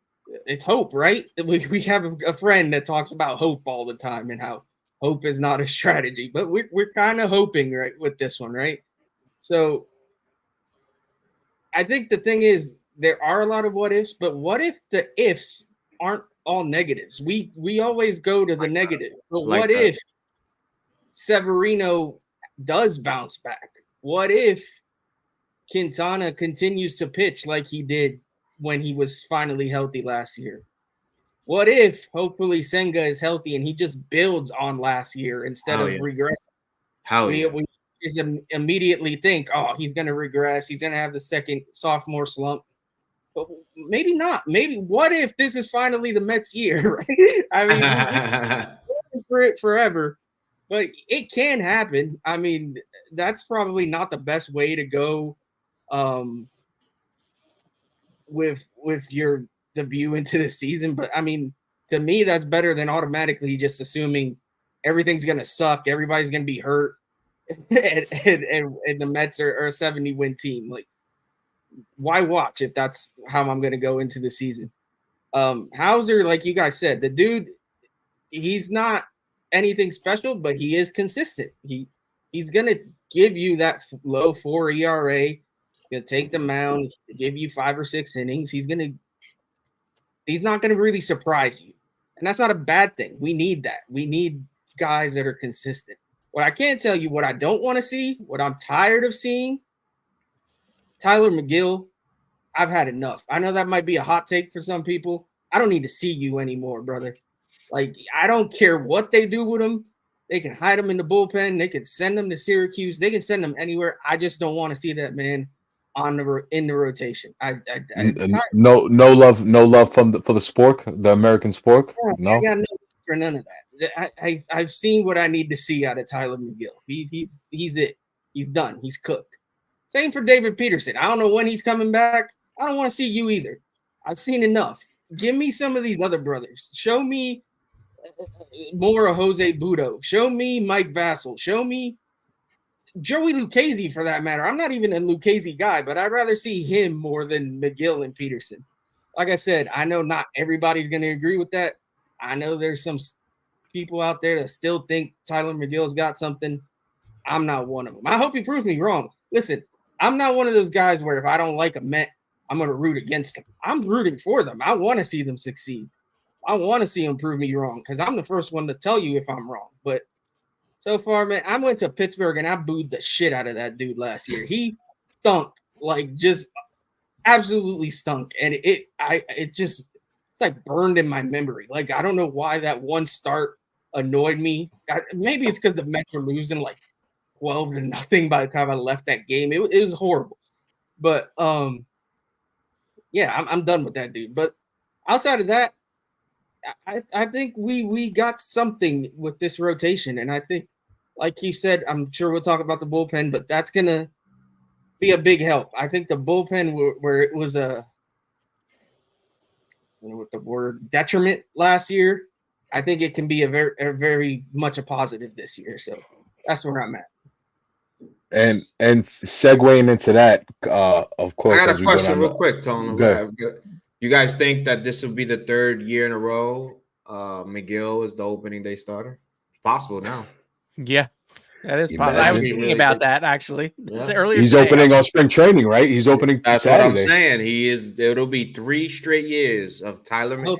it's hope, right? We have a friend that talks about hope all the time and how hope is not a strategy, but we're kind of hoping right with this one, right? So I think the thing is there are a lot of what ifs, but what if the ifs aren't all negatives? We always go to the negative, but what if Severino does bounce back? What if Quintana continues to pitch like he did when he was finally healthy last year? What if hopefully Senga is healthy and he just builds on last year instead of regressing? We just immediately think, oh, he's going to regress. He's going to have the second sophomore slump. But maybe not. Maybe what if this is finally the Mets year? Right? I mean, we're for it forever, but it can happen. I mean, that's probably not the best way to go with your debut into the season, but I mean, to me, that's better than automatically just assuming everything's gonna suck, everybody's gonna be hurt, and the Mets are a 70-win team. Like, why watch if that's how I'm gonna go into the season? Hauser, like you guys said, the dude, he's not anything special, but he is consistent. He's gonna give you that low 4 ERA. He'll take the mound, give you 5 or 6 innings. He's not gonna really surprise you, and that's not a bad thing. We need that. We need guys that are consistent. What I can't tell you, what I don't want to see, what I'm tired of seeing, Tyler McGill. I've had enough. I know that might be a hot take for some people. I don't need to see you anymore, brother. Like, I don't care what they do with him. They can hide him in the bullpen. They can send him to Syracuse. They can send him anywhere. I just don't want to see that man in the rotation. No love for the spork, the American spork. No, I got no for none of that. I've seen what I need to see out of Tyler McGill. He's it. He's done. He's cooked. Same for David Peterson. I don't know when he's coming back. I don't want to see you either. I've seen enough. Give me some of these other brothers. Show me more of Jose Budo. Show me Mike Vassell. Show me Joey Lucchesi, for that matter. I'm not even a Lucchesi guy, but I'd rather see him more than McGill and Peterson. Like I said, I know not everybody's going to agree with that. I know there's some people out there that still think Tyler McGill's got something. I'm not one of them. I hope he proves me wrong. Listen, I'm not one of those guys where if I don't like a Met, I'm going to root against them. I'm rooting for them. I want to see them succeed. I want to see them prove me wrong because I'm the first one to tell you if I'm wrong. But so far, man, I went to Pittsburgh and I booed the shit out of that dude last year. He stunk, like just absolutely stunk. And it's like burned in my memory. Like, I don't know why that one start annoyed me. Maybe it's because the Mets were losing like 12-0 by the time I left that game. It was horrible. But yeah, I'm done with that dude. But outside of that, I think we got something with this rotation. And I think, like you said, I'm sure we'll talk about the bullpen, but that's going to be a big help. I think the bullpen where it was with the word detriment last year, I think it can be a very much a positive this year. So that's where I'm at. And segueing into that, of course. I got a question real quick, Tone. You guys think that this will be the 3rd year in a row McGill is the opening day starter? It's possible now. Yeah, that is possible. I was thinking about that actually. Yeah. Earlier He's today. opening on spring training, right? He's opening. That's Saturday. what I'm saying. It'll be 3 straight years of Tyler McGill.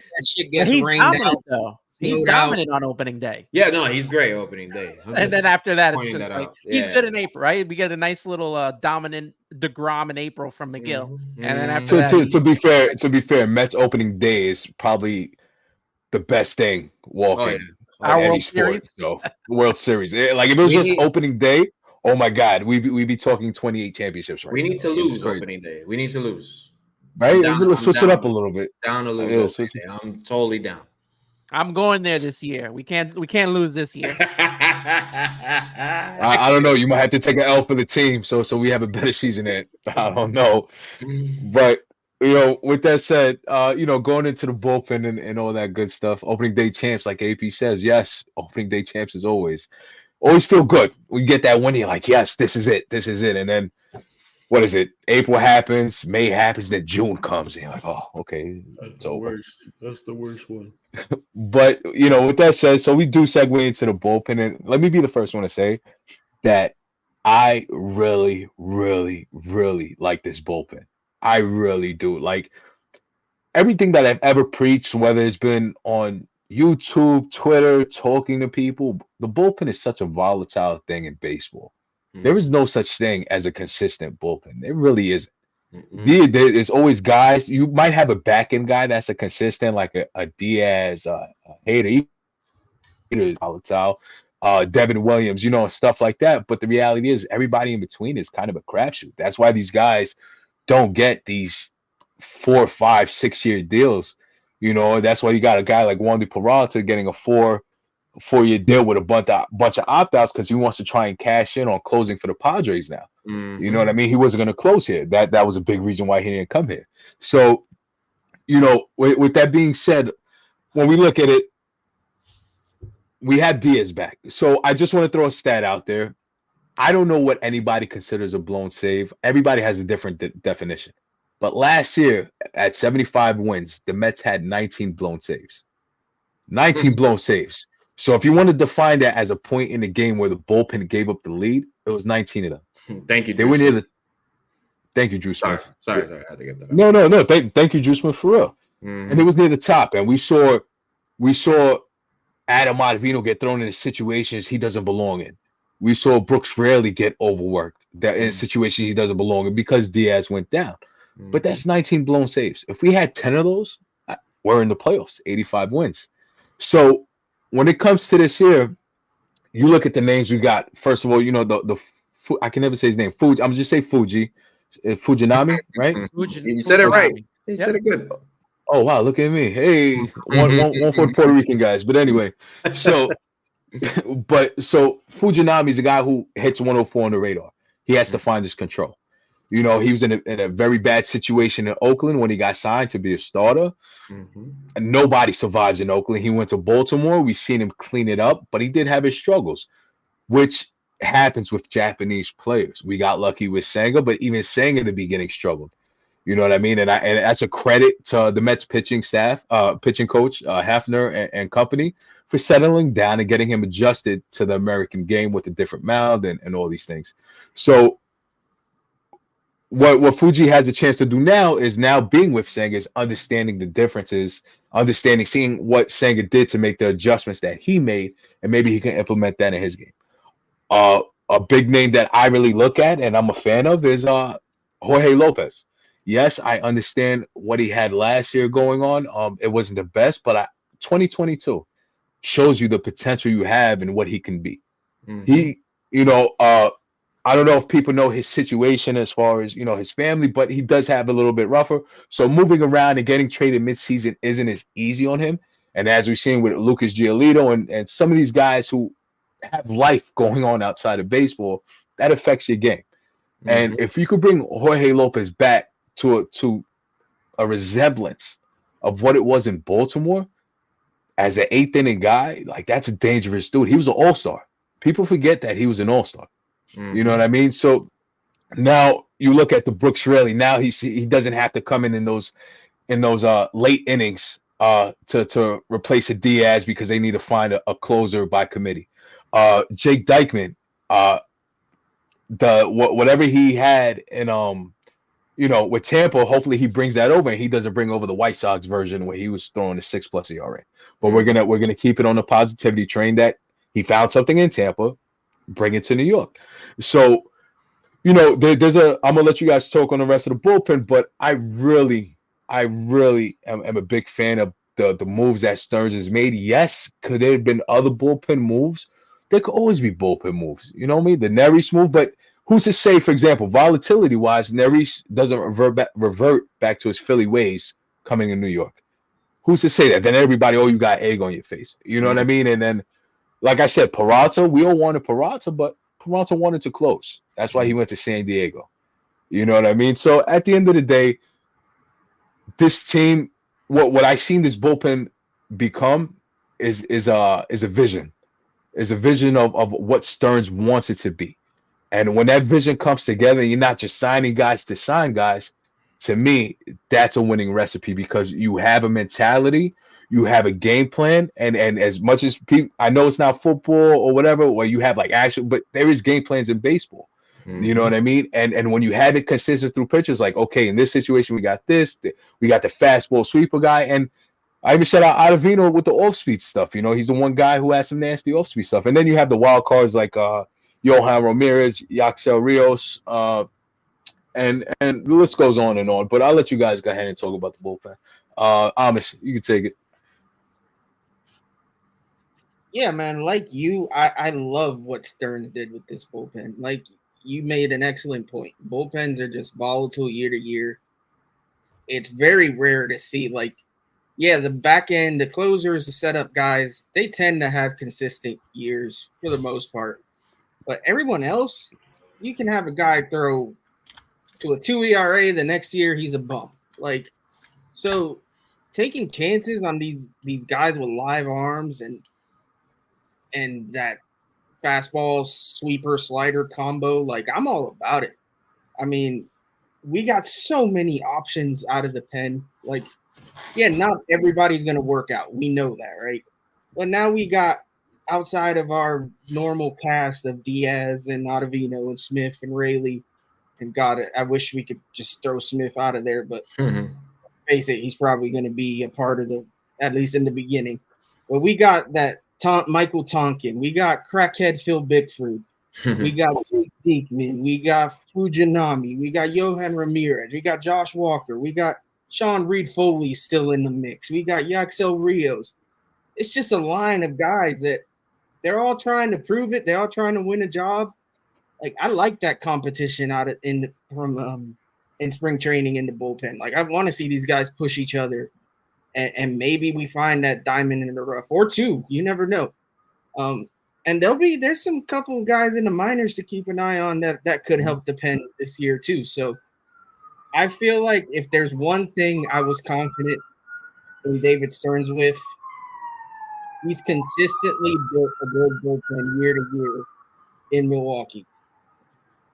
But he's dominant though. He's dominant on opening day. Yeah, no, he's great opening day. And then after that, it's just like he's Yeah. good in April, right? We get a nice little dominant DeGrom in April from McGill, Mm-hmm. and then after that, to be fair, Mets opening day is probably the best thing walking. Our any World sport, Series. so World Series. Like if it was just opening day, oh my God, we'd be talking 28 championships right now. We need to lose opening day. We need to lose. Right? Let's switch it up a little bit. Down to lose. I'm totally down. I'm going there this year. We can't lose this year. I don't know. You might have to take an L for the team, so we have a better season. I don't know, but with that said, going into the bullpen and all that good stuff. Opening day champs, like AP says, yes. Opening day champs is always feel good when you get that win. You're like, yes, this is it, and then what is it? April happens, May happens, then June comes, and you're like, oh, okay, it's over. That's the worst one. But with that said, so we do segue into the bullpen, and let me be the first one to say that I really, really, really like this bullpen. I really do. Like everything that I've ever preached, whether it's been on YouTube, Twitter, talking to people, the bullpen is such a volatile thing in baseball. There is no such thing as a consistent bullpen. There really isn't. There's always guys. You might have a back end guy that's a consistent, like a Diaz, a Hader, volatile, Devin Williams, stuff like that. But the reality is, everybody in between is kind of a crapshoot. That's why these guys don't get these 4, 5, 6 year deals. That's why you got a guy like Wandy Peralta getting a 4, 4-year deal with a bunch of opt-outs because he wants to try and cash in on closing for the Padres now. You know what I mean? He wasn't going to close here. That was a big reason why he didn't come here. So, with that being said, when we look at it, we have Diaz back. So I just want to throw a stat out there. I don't know what anybody considers a blown save. Everybody has a different definition. But last year, at 75 wins, the Mets had 19 blown saves. 19 blown saves. So if you want to define that as a point in the game where the bullpen gave up the lead, it was 19 of them. Thank you, They Drew were near Smith. Thank you, Drew Smith. Sorry. I had to get that out. No. Thank you, Drew Smith, for real. And it was near the top. And we saw Adam Ottavino get thrown into situations he doesn't belong in. We saw Brooks Raley get overworked in a situation he doesn't belong in because Diaz went down. But that's 19 blown saves. If we had 10 of those, we're in the playoffs, 85 wins. So when it comes to this year, you look at the names we got. First of all, I can never say his name. Fuji. I'm just say Fuji. Fujinami, right? You said it right. You said it good. Oh wow, look at me. Hey, one for the Puerto Rican guys. But anyway, so Fujinami is a guy who hits 104 on the radar. He has to find his control. He was in a very bad situation in Oakland when he got signed to be a starter. And nobody survives in Oakland. He went to Baltimore. We've seen him clean it up, but he did have his struggles, which happens with Japanese players. We got lucky with Senga, but even Senga in the beginning struggled. You know what I mean? And that's a credit to the Mets pitching staff, pitching coach, Hafner and company for settling down and getting him adjusted to the American game with a different mound and all these things. So what Fuji has a chance to do now is being with Senga is understanding the differences, seeing what Senga did to make the adjustments that he made, and maybe he can implement that in his game. A big name that I really look at and I'm a fan of is Jorge Lopez. Yes, I understand what he had last year going on. It wasn't the best, but 2022 shows you the potential you have and what he can be. He, I don't know if people know his situation as far as, his family, but he does have a little bit rougher. So moving around and getting traded midseason isn't as easy on him. And as we've seen with Lucas Giolito and some of these guys who have life going on outside of baseball, that affects your game. And if you could bring Jorge Lopez back to a resemblance of what it was in Baltimore as an 8th inning guy, like that's a dangerous dude. He was an all-star. People forget that he was an all-star. You know what I mean? So now you look at the Brooks Raley. Now he doesn't have to come in those late innings to replace a Diaz because they need to find a closer by committee. Jake Dykman, whatever he had in with Tampa, hopefully he brings that over and he doesn't bring over the White Sox version where he was throwing a 6+ ERA. But we're gonna keep it on the positivity train that he found something in Tampa, bring it to New York. So, I'm gonna let you guys talk on the rest of the bullpen, but I really am a big fan of the moves that Stearns has made. Yes, could there have been other bullpen moves? There could always be bullpen moves. You know what I mean? The Neris move, but who's to say, for example, volatility-wise, Neris doesn't revert back to his Philly ways coming in New York? Who's to say that? Then everybody, you got egg on your face. You know what I mean? And then, like I said, Peralta, we all wanted Peralta, but Peralta wanted to close. That's why he went to San Diego. You know what I mean? So at the end of the day, this team, what I seen this bullpen become is a vision. Is a vision of what Stearns wants it to be. And when that vision comes together, you're not just signing guys to sign guys. To me, that's a winning recipe because you have a mentality, you have a game plan, and as much as people, I know it's not football or whatever, where you have like action, but there is game plans in baseball. You know what I mean? And when you have it consistent through pitches, like, okay, in this situation, we got this, we got the fastball sweeper guy, and I even shout out Ottavino with the off-speed stuff. He's the one guy who has some nasty off-speed stuff. And then you have the wild cards like Johan Ramirez, Yaxel Rios, and the list goes on and on. But I'll let you guys go ahead and talk about the bullpen. Amish, you can take it. Yeah, man. Like you, I love what Stearns did with this bullpen. Like you made an excellent point. Bullpens are just volatile year to year. It's very rare to see like yeah, the back end, the closers, the setup guys, they tend to have consistent years for the most part. But everyone else, you can have a guy throw to a 2 ERA, the next year he's a bum. Like, so taking chances on these guys with live arms and that fastball sweeper slider combo, like I'm all about it. I mean, we got so many options out of the pen. Like, yeah, not everybody's gonna work out. We know that, right? But now we got outside of our normal cast of Diaz and Ottavino and Smith and Rayleigh. And God, I wish we could just throw Smith out of there, but face it, he's probably going to be a part of at least in the beginning. But we got that Michael Tonkin. We got crackhead Phil Bickford. We got Jake Diekman. We got Fujinami. We got Johan Ramirez. We got Josh Walker. We got Sean Reed Foley still in the mix. We got Yaxel Rios. It's just a line of guys that they're all trying to prove it. They're all trying to win a job. Like, I like that competition from in spring training in the bullpen. Like, I want to see these guys push each other, and maybe we find that diamond in the rough or two. You never know. And there's some couple of guys in the minors to keep an eye on that could help the pen this year too. So I feel like if there's one thing I was confident in David Stearns with, he's consistently built a good bullpen year to year in Milwaukee.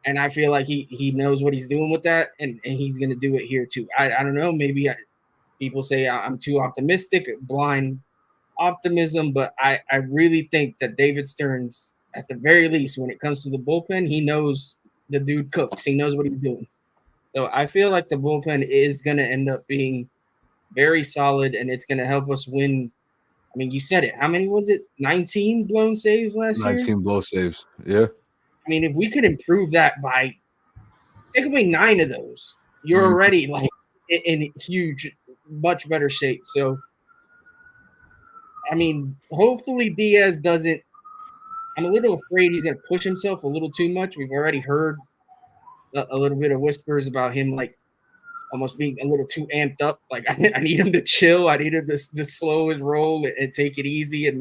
And I feel like he knows what he's doing with that, and he's going to do it here too. I don't know. Maybe people say I'm too optimistic, blind optimism, but I really think that David Stearns, at the very least, when it comes to the bullpen, he knows the dude cooks. He knows what he's doing. So I feel like the bullpen is going to end up being very solid, and it's going to help us win. I mean, you said it. How many was it? 19 blown saves last year? 19 blown saves. Yeah. I mean, if we could improve that by take away 9 of those, you're already like in huge, much better shape. So, I mean, hopefully Diaz doesn't. I'm a little afraid he's going to push himself a little too much. We've already heard a little bit of whispers about him, like almost being a little too amped up. Like, I need him to chill. I need him to slow his roll and take it easy and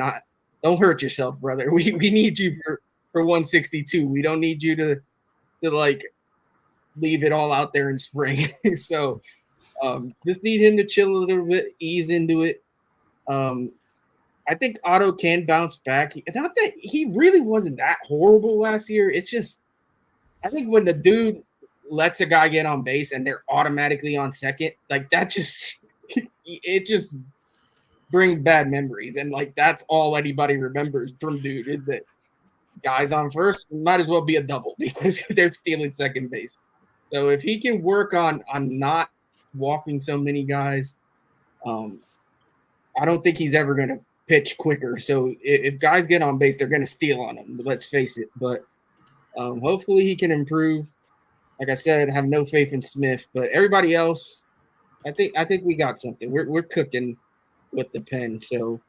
don't hurt yourself, brother. We need you for 162. We don't need you to like leave it all out there in spring. So just need him to chill a little bit, ease into it. I think Otto can bounce back. Not that he really wasn't that horrible last year. It's just I think when the dude lets a guy get on base and they're automatically on second, like that just brings bad memories. And like that's all anybody remembers from dude is that guys on first might as well be a double because they're stealing second base. So if he can work on not walking so many guys, I don't think he's ever going to pitch quicker. So if guys get on base, they're going to steal on him. Let's face it. But hopefully he can improve. Like I said, I have no faith in Smith, but everybody else, I think we got something. We're cooking with the pen. So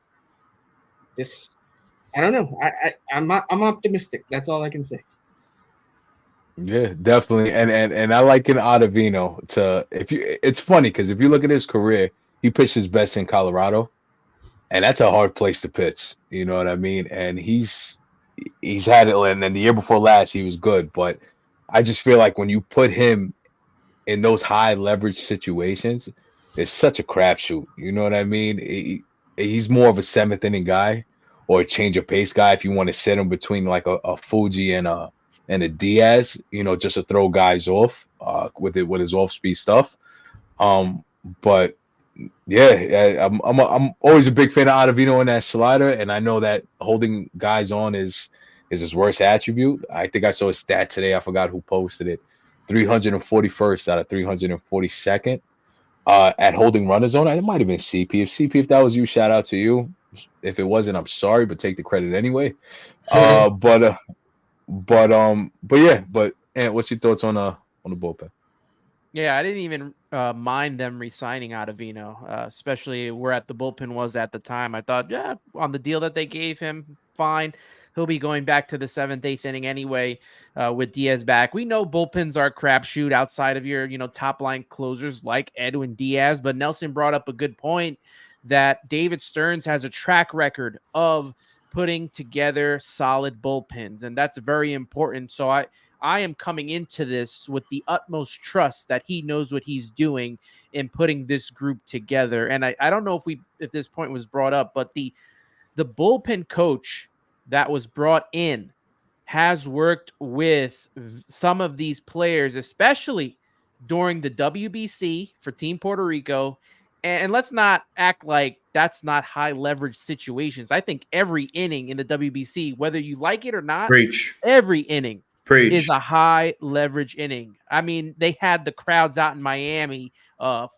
this. I don't know. I'm optimistic. That's all I can say. Yeah, definitely. And I like an Ottavino it's funny because if you look at his career, he pitched his best in Colorado, and that's a hard place to pitch. You know what I mean? And he's had it, and then the year before last he was good, but I just feel like when you put him in those high leverage situations, it's such a crapshoot. You know what I mean? He's more of a 7th inning guy or a change of pace guy if you want to set him between like a Fuji and a Diaz, you know, just to throw guys off with his off speed stuff. But yeah, I'm always a big fan of Ottavino in that slider, and I know that holding guys on is his worst attribute. I think I saw a stat today. I forgot who posted it. 341st out of 342nd at holding runners on. It might have been CP. If that was you, shout out to you. If it wasn't, I'm sorry, but take the credit anyway. But yeah. And what's your thoughts on the bullpen? Yeah, I didn't even mind them re-signing Ottavino, especially where the bullpen was at the time. I thought, yeah, on the deal that they gave him, fine. He'll be going back to the 7th, 8th inning anyway with Diaz back. We know bullpens are a crapshoot outside of your, top line closers like Edwin Diaz, but Nelson brought up a good point. that David Stearns has a track record of putting together solid bullpens, and that's very important. So I am coming into this with the utmost trust that he knows what he's doing in putting this group together. And I don't know if this point was brought up, but the bullpen coach that was brought in has worked with some of these players, especially during the WBC for Team Puerto Rico. And let's not act like that's not high leverage situations. I think every inning in the WBC, whether you like it or not, Preach. every inning Preach. is a high leverage inning. I mean, they had the crowds out in Miami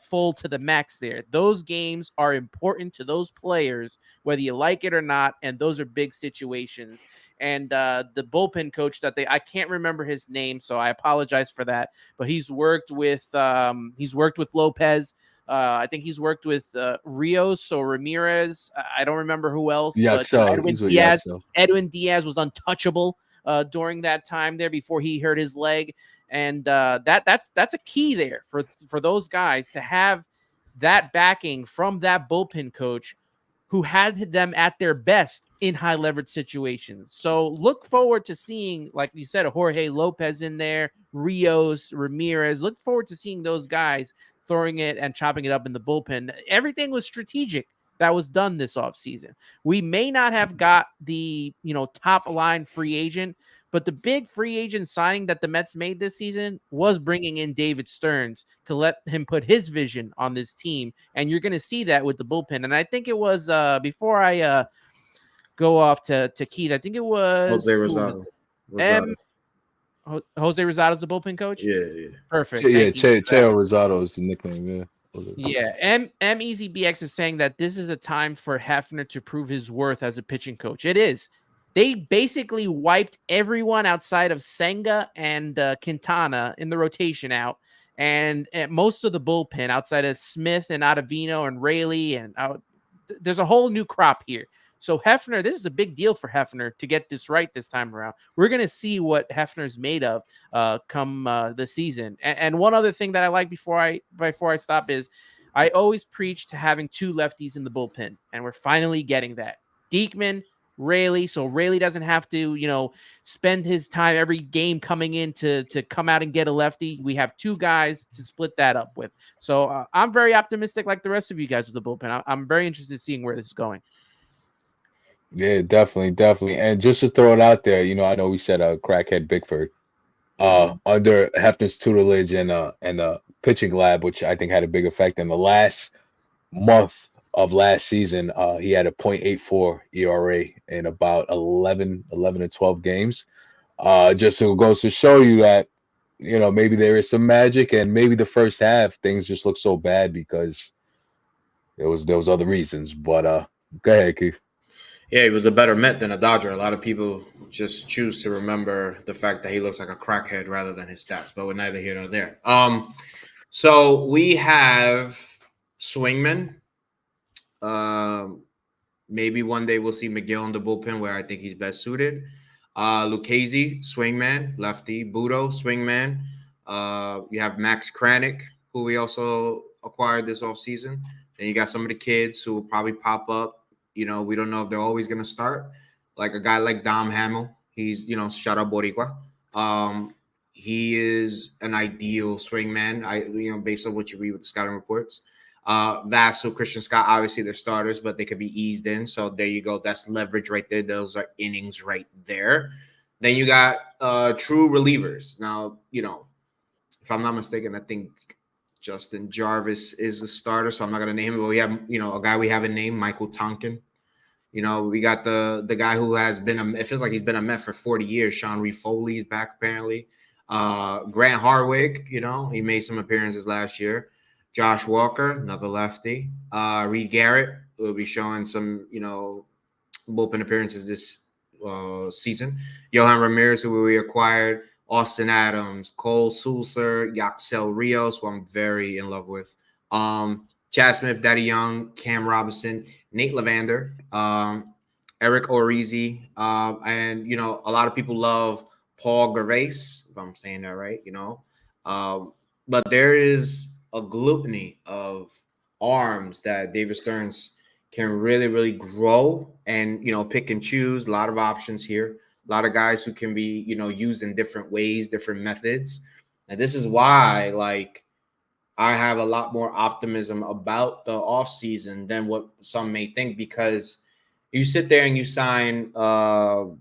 full to the max there. Those games are important to those players, whether you like it or not, and those are big situations. And the bullpen coach I can't remember his name, so I apologize for that. But he's worked with Lopez. I think he's worked with Rios or Ramirez. I don't remember who else. But Edwin Diaz was untouchable during that time there before he hurt his leg. And that's a key there for those guys to have that backing from that bullpen coach who had them at their best in high leverage situations. So look forward to seeing, like you said, a Jorge Lopez in there, Rios, Ramirez. Look forward to seeing those guys throwing it and chopping it up in the bullpen. Everything was strategic that was done this offseason. We may not have got the top line free agent, but the big free agent signing that the Mets made this season was bringing in David Stearns to let him put his vision on this team. And you're going to see that with the bullpen. And I think it was before I go off to Keith, I think it was Jose Rosado. Jose Rosado's the bullpen coach? Yeah. Perfect. Cheo Rosado is the nickname, yeah. Yeah, MEZBX is saying that this is a time for Hefner to prove his worth as a pitching coach. It is. They basically wiped everyone outside of Senga and Quintana in the rotation out, and most of the bullpen outside of Smith and Ottavino and Rayleigh, and there's a whole new crop here. So Hefner, this is a big deal for Hefner to get this right this time around. We're going to see what Hefner's made of come the season. And one other thing that I like before I stop is I always preach to having two lefties in the bullpen, and we're finally getting that. Diekman, Rayleigh, so Rayleigh doesn't have to, spend his time every game coming in to come out and get a lefty. We have two guys to split that up with. So I'm very optimistic, like the rest of you guys with the bullpen. I'm very interested in seeing where this is going. Yeah, definitely. And just to throw it out there, I know we said crackhead Bickford. Under Hefner's tutelage and the pitching lab, which I think had a big effect in the last month of last season, he had a .84 ERA in about 11 and 12 games. Just so it goes to show you that, maybe there is some magic, and maybe the first half things just look so bad because there was other reasons. But go ahead, Keith. Yeah, he was a better Met than a Dodger. A lot of people just choose to remember the fact that he looks like a crackhead rather than his stats, but we're neither here nor there. So we have swingmen. Maybe one day we'll see McGill in the bullpen where I think he's best suited. Lucchesi, swingman, lefty. Budo, swingman. You have Max Kranick, who we also acquired this offseason. Then you got some of the kids who will probably pop up. We don't know if they're always going to start. Like a guy like Dom Hamill, he's, shout out Boricua. He is an ideal swingman, based on what you read with the scouting reports. Vassell, Christian Scott, obviously they're starters, but they could be eased in. So there you go. That's leverage right there. Those are innings right there. Then you got true relievers. Now, if I'm not mistaken, I think Justin Jarvis is a starter, so I'm not going to name him. But we have, a guy we haven't named, Michael Tonkin. We got the guy who has been it feels like he's been a Met for 40 years. Sean Reed Foley's back apparently. Grant Harwig, he made some appearances last year. Josh Walker, another lefty. Reed Garrett will be showing some, bullpen appearances this season. Johan Ramirez, who we acquired. Austin Adams, Cole Sulser, Yaxel Rios, who I'm very in love with. Chad Smith, Daddy Young, Cam Robinson, Nate Lavander, Eric Orizzi, and a lot of people love Paul Gervais, if I'm saying that right, but there is a gluttony of arms that David Stearns can really, really grow and, pick and choose. A lot of options here. A lot of guys who can be, used in different ways, different methods. And this is why, like, I have a lot more optimism about the offseason than what some may think, because you sit there and you sign Hector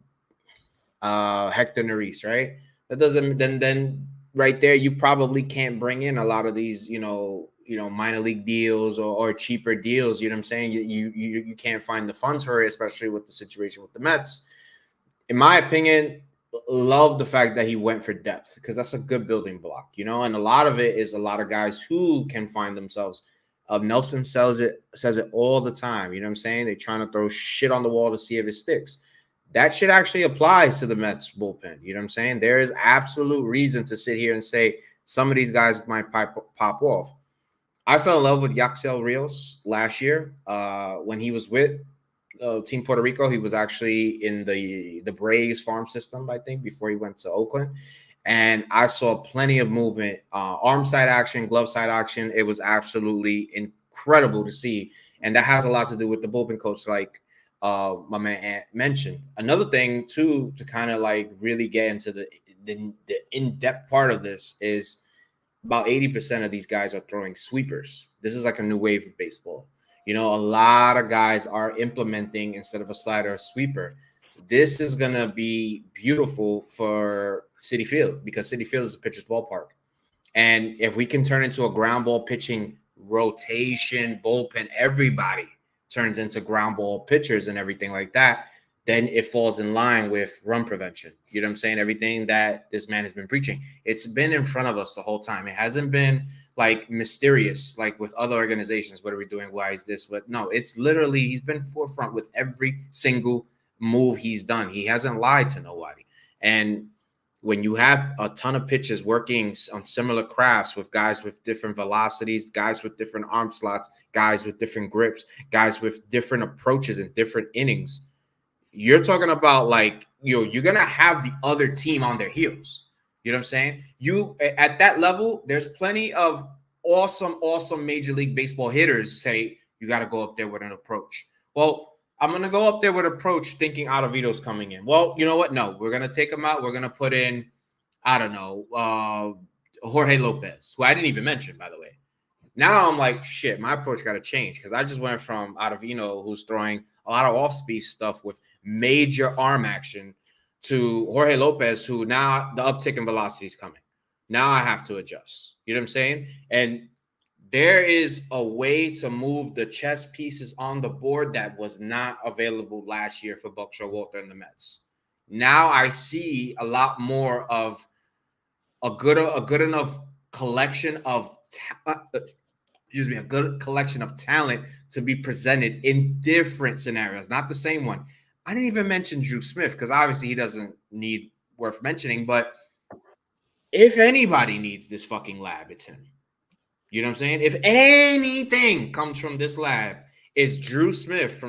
Neris, right? That doesn't then right there you probably can't bring in a lot of these, minor league deals or cheaper deals. You know what I'm saying? You can't find the funds for it, especially with the situation with the Mets. In my opinion, love the fact that he went for depth, because that's a good building block, and a lot of it is a lot of guys who can find themselves. Nelson says it all the time. You know what I'm saying? They're trying to throw shit on the wall to see if it sticks. That shit actually applies to the Mets bullpen. You know what I'm saying? There is absolute reason to sit here and say some of these guys might pop off. I fell in love with Yaxiel Rios last year when he was with Team Puerto Rico. He was actually in the Braves farm system, I think, before he went to Oakland. And I saw plenty of movement, arm side action, glove side action. It was absolutely incredible to see. And that has a lot to do with the bullpen coach, like my man mentioned. Another thing, too, to kind of like really get into the in-depth part of this is about 80% of these guys are throwing sweepers. This is like a new wave of baseball. A lot of guys are implementing, instead of a slider, a sweeper. This is going to be beautiful for Citi Field, because Citi Field is a pitcher's ballpark. And if we can turn into a ground ball pitching rotation, bullpen, everybody turns into ground ball pitchers and everything like that, then it falls in line with run prevention. You know what I'm saying? Everything that this man has been preaching. It's been in front of us the whole time. It hasn't been like mysterious, like with other organizations. What are we doing? Why is this? But no, it's literally, he's been forefront with every single move he's done. He hasn't lied to nobody. And when you have a ton of pitchers working on similar crafts with guys with different velocities, guys with different arm slots, guys with different grips, guys with different approaches and different innings, you're talking about like, you're going to have the other team on their heels. You know what I'm saying? You at that level, there's plenty of awesome Major League Baseball hitters say you got to go up there with an approach. Well, I'm going to go up there with an approach thinking Ottavito's coming in. Well, you know what? No, we're going to take him out. We're going to put in, I don't know, Jorge Lopez, who I didn't even mention, by the way. Now I'm like, shit, my approach got to change, because I just went from Ottavino, who's throwing a lot of off-speed stuff with major arm action, to Jorge Lopez, who now the uptick in velocity is coming. Now I have to adjust. You know what I'm saying? And there is a way to move the chess pieces on the board that was not available last year for Buck Showalter and the Mets. Now I see a lot more of a good enough collection of a good collection of talent to be presented in different scenarios, not the same one. I didn't even mention Drew Smith, because obviously he doesn't need worth mentioning, but if anybody needs this fucking lab, it's him. You know what I'm saying? If anything comes from this lab, it's Drew Smith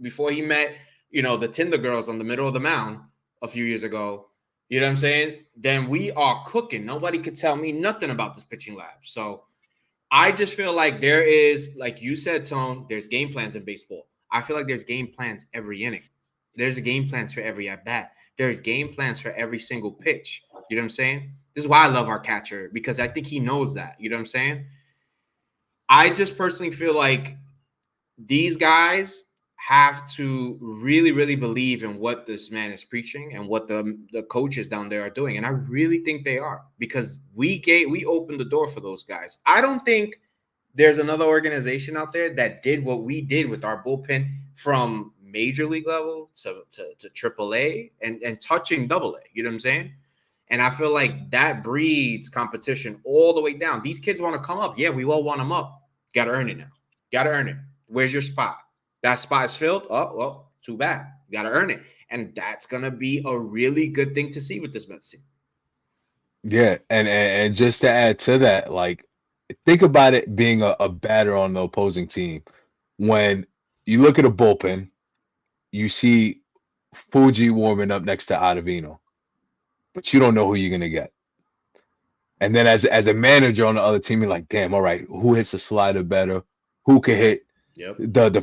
before he met, the Tinder girls on the middle of the mound a few years ago. You know what I'm saying? Then we are cooking. Nobody could tell me nothing about this pitching lab. So I just feel like there is, like you said, Tone, there's game plans in baseball. I feel like there's game plans every inning. There's a game plans for every at bat. There's game plans for every single pitch. You know what I'm saying? This is why I love our catcher, because I think he knows that. You know what I'm saying? I just personally feel like these guys have to really, really believe in what this man is preaching and what the coaches down there are doing. And I really think they are, because we opened the door for those guys. I don't think there's another organization out there that did what we did with our bullpen from major league level to AAA and touching AA. You know what I'm saying? And I feel like that breeds competition all the way down. These kids want to come up. Yeah, we all want them up. Got to earn it now. Got to earn it. Where's your spot? That spot is filled. Oh, well, too bad. You got to earn it. And that's going to be a really good thing to see with this Mets team. Yeah, and just to add to that, like, think about it being a batter on the opposing team. When you look at a bullpen, you see Fuji warming up next to Ottavino, but you don't know who you're going to get. And then as a manager on the other team, you're like, damn, all right, who hits the slider better? who can hit, Yep.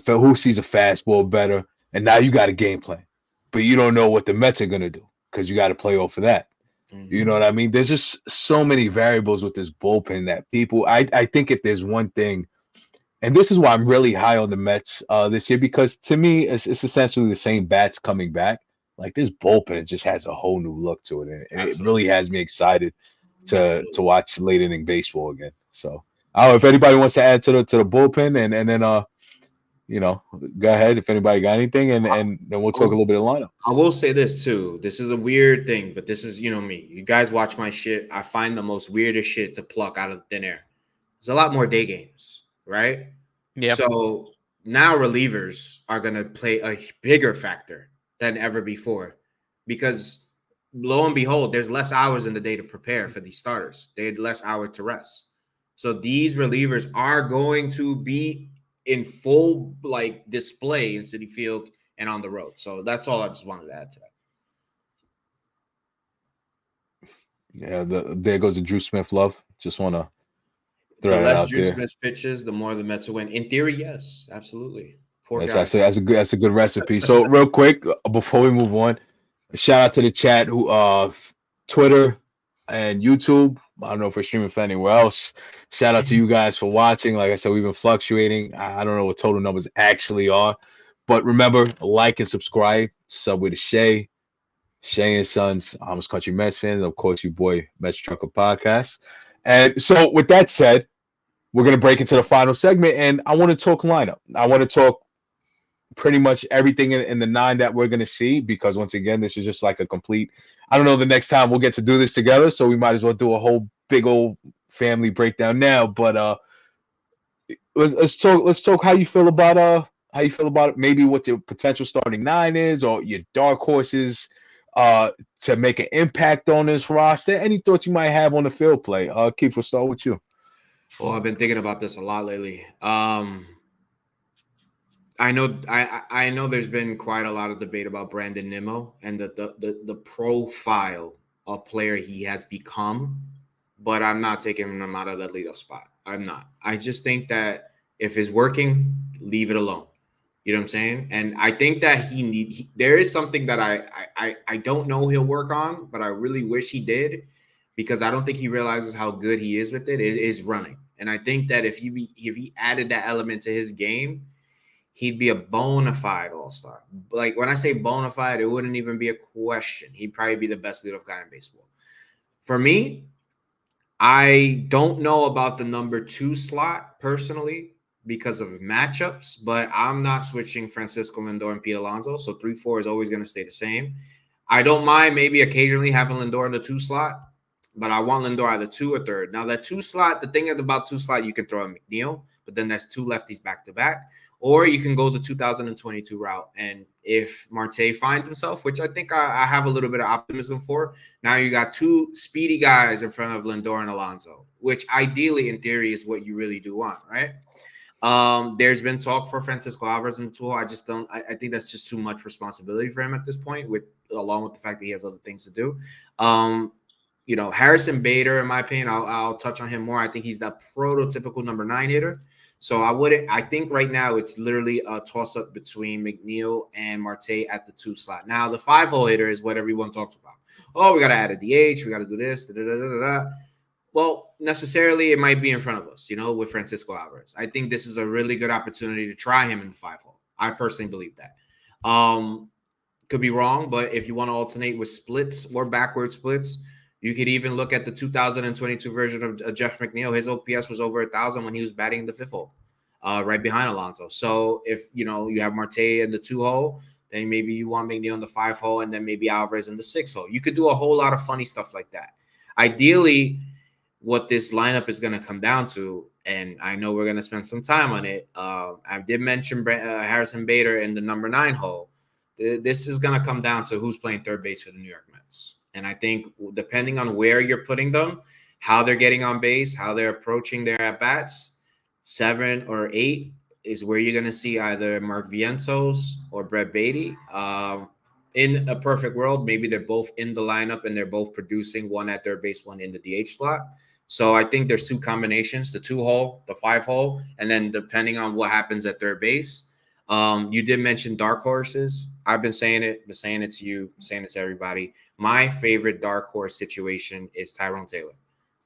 who sees a fastball better, and now you got a game plan, but you don't know what the Mets are gonna do because you got to play off of that. You know what I mean? There's just so many variables with this bullpen that people. I think if there's one thing, and this is why I'm really high on the Mets this year, because to me it's essentially the same bats coming back. Like this bullpen just has a whole new look to it, and it really has me excited to watch late inning baseball again. So I don't know if anybody wants to add to the bullpen, and then you know, go ahead if anybody got anything, and then we'll talk a little bit of lineup. I will say this too. This is a weird thing, but this is, you know, me. You guys watch my shit. I find the most weirdest shit to pluck out of thin air. There's a lot more day games, right? Yeah. So now relievers are going to play a bigger factor than ever before, because lo and behold, there's less hours in the day to prepare for these starters. They had less hours to rest. So these relievers are going to be in full like display in Citi Field and on the road. So that's all I just wanted to add to that. Yeah, there goes the Drew Smith love. Just want to throw The that less out Drew there. Smith pitches, the more the Mets will win. In theory, yes, absolutely. Poor guy. That's a good recipe. So real quick before we move on, shout out to the chat who Twitter and YouTube. I don't know if we're streaming for anywhere else. Shout out to you guys for watching. Like I said, we've been fluctuating. I don't know what total numbers actually are, but remember, like and subscribe. Subway to Shay and Sons, Almost Country Mets fans, and of course, you boy Mets Trucker Podcast. And so, with that said, we're gonna break into the final segment, and I want to talk lineup. I want to talk pretty much everything in the 9 that we're going to see, because once again, this is just like a complete, I don't know the next time we'll get to do this together, so we might as well do a whole big old family breakdown now. But let's talk how you feel about maybe what your potential starting 9 is, or your dark horses to make an impact on this roster. Any thoughts you might have on the field play? Keith, we'll start with you. Well, I've been thinking about this a lot lately. I know there's been quite a lot of debate about Brandon Nimmo and the profile of player he has become, but I'm not taking him out of that leadoff spot. I'm not. I just think that if it's working, leave it alone. You know what I'm saying? And I think that there is something that I don't know he'll work on, but I really wish he did, because I don't think he realizes how good he is with it. It is running. And I think that if he added that element to his game, he'd be a bona fide all-star. Like when I say bona fide, it wouldn't even be a question. He'd probably be the best leadoff guy in baseball. For me, I don't know about the number 2 slot personally because of matchups, but I'm not switching Francisco Lindor and Pete Alonso. So 3-4 is always going to stay the same. I don't mind maybe occasionally having Lindor in the 2 slot, but I want Lindor either 2 or 3rd. Now that 2 slot, the thing about 2 slot, you can throw in McNeil, but then that's 2 lefties back to back. Or you can go the 2022 route. And if Marte finds himself, which I think I have a little bit of optimism for, now you got 2 speedy guys in front of Lindor and Alonso, which ideally in theory is what you really do want, right? There's been talk for Francisco Alvarez in the 2-hole. I think that's just too much responsibility for him at this point, along with the fact that he has other things to do. You know, Harrison Bader, in my opinion, I'll touch on him more. I think he's that prototypical number 9 hitter. So I think right now it's literally a toss-up between McNeil and Marte at the 2 slot. Now, the 5-hole hitter is what everyone talks about. Oh, we got to add a DH. We got to do this. Da, da, da, da, da. Well, necessarily it might be in front of us, with Francisco Alvarez. I think this is a really good opportunity to try him in the 5-hole. I personally believe that. Could be wrong, but if you want to alternate with splits or backward splits, you could even look at the 2022 version of Jeff McNeil. His OPS was over 1,000 when he was batting in the 5th hole, right behind Alonso. So if, you have Marte in the 2-hole, then maybe you want McNeil in the 5-hole and then maybe Alvarez in the 6-hole. You could do a whole lot of funny stuff like that. Ideally, what this lineup is going to come down to, and I know we're going to spend some time on it. I did mention Harrison Bader in the number 9 hole. This is going to come down to who's playing third base for the New York Mets. And I think depending on where you're putting them, how they're getting on base, how they're approaching their at-bats, 7 or 8 is where you're going to see either Mark Vientos or Brett Beatty. In a perfect world, maybe they're both in the lineup and they're both producing, one at third base, one in the DH slot. So I think there's two combinations: the 2-hole, the 5-hole, and then depending on what happens at third base. You did mention dark horses. I've been saying it, to you, saying it to everybody. My favorite dark horse situation is Tyrone Taylor.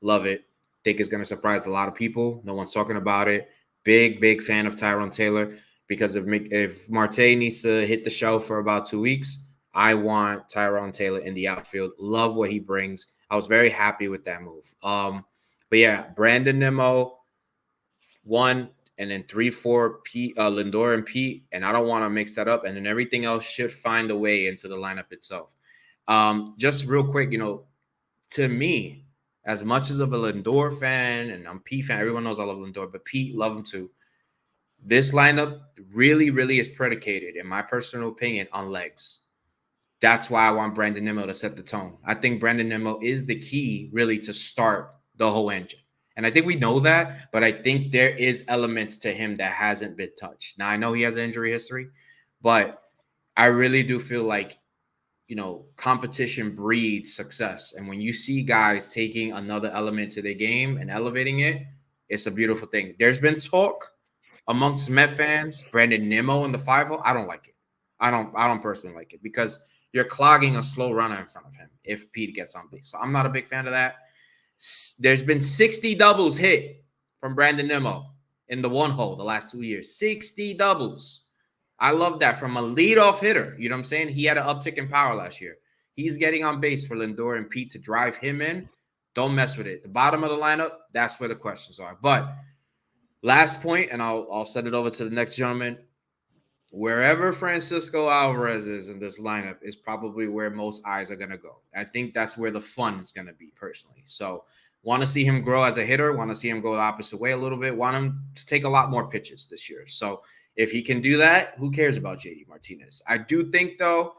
Love it. Think it's going to surprise a lot of people. No one's talking about it. Big fan of Tyrone Taylor, because if Marte needs to hit the show for about 2 weeks, I want Tyrone Taylor in the outfield. Love what he brings. I was very happy with that move. But yeah, Brandon Nimmo, 1, and then 3, 4, Pete, Lindor and Pete, and I don't want to mix that up. And then everything else should find a way into the lineup itself. Just real quick, to me, as much as of a Lindor fan, and I'm Pete fan, everyone knows I love Lindor, but Pete, love him too. This lineup really is predicated, in my personal opinion, on legs. That's why I want Brandon Nimmo to set the tone. I think Brandon Nimmo is the key, really, to start the whole engine. And I think we know that, but I think there is elements to him that hasn't been touched. Now, I know he has an injury history, but I really do feel like, competition breeds success. And when you see guys taking another element to their game and elevating it, it's a beautiful thing. There's been talk amongst Met fans, Brandon Nimmo in the 5-hole. I don't like it. I don't personally like it, because you're clogging a slow runner in front of him if Pete gets on base. So I'm not a big fan of that. There's been 60 doubles hit from Brandon Nimmo in the 1-hole the last 2 years. 60 doubles. I love that from a leadoff hitter. You know what I'm saying? He had an uptick in power last year. He's getting on base for Lindor and Pete to drive him in. Don't mess with it. The bottom of the lineup, that's where the questions are. But last point, and I'll send it over to the next gentleman. Wherever Francisco Alvarez is in this lineup is probably where most eyes are going to go. I think that's where the fun is going to be, personally. So want to see him grow as a hitter, want to see him go the opposite way a little bit, want him to take a lot more pitches this year. So if he can do that, who cares about JD Martinez? I do think, though,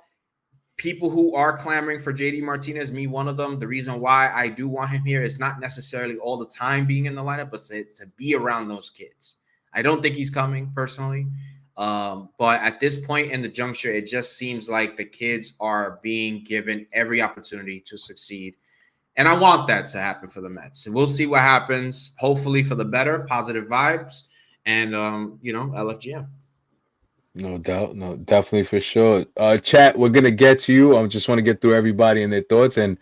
people who are clamoring for JD Martinez, me one of them, the reason why I do want him here is not necessarily all the time being in the lineup, but to be around those kids. I don't think he's coming, personally. But at this point in the juncture, it just seems like the kids are being given every opportunity to succeed. And I want that to happen for the Mets. We'll see what happens, hopefully for the better, positive vibes, and, LFGM. No doubt. No, definitely, for sure. Chat, we're going to get to you. I just want to get through everybody and their thoughts. And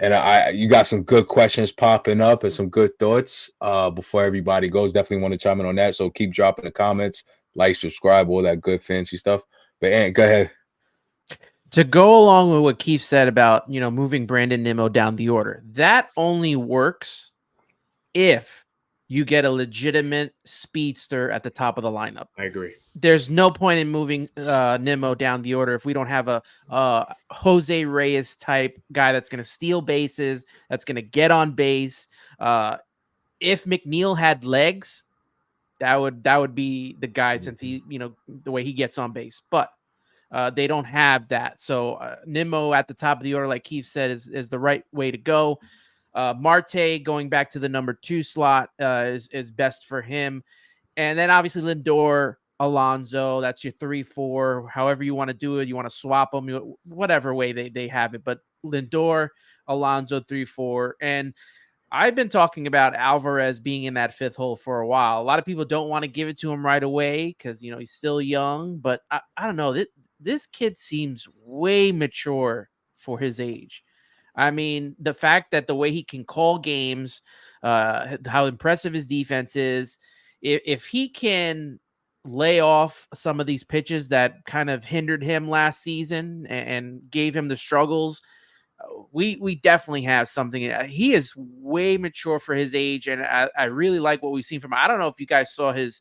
you got some good questions popping up and some good thoughts before everybody goes. Definitely want to chime in on that. So keep dropping the comments, like, subscribe, all that good fancy stuff. But Ant, go ahead. To go along with what Keith said about, moving Brandon Nimmo down the order, that only works if you get a legitimate speedster at the top of the lineup. I agree. There's no point in moving Nimmo down the order if we don't have a Jose Reyes type guy that's going to steal bases, that's going to get on base. If McNeil had legs, that would be the guy, since he, the way he gets on base. But they don't have that. So Nimmo at the top of the order, like Keith said, is the right way to go. Marte going back to the number 2 slot is best for him. And then obviously Lindor, Alonso, that's your 3-4, however you want to do it. You want to swap them, whatever way they have it. But Lindor, Alonso, 3-4. And I've been talking about Alvarez being in that 5th hole for a while. A lot of people don't want to give it to him right away because, he's still young. But I don't know. This kid seems way mature for his age. I mean, the fact that the way he can call games, how impressive his defense is, if he can lay off some of these pitches that kind of hindered him last season and gave him the struggles, we definitely have something. He is way mature for his age, and I really like what we've seen from him. I don't know if you guys saw his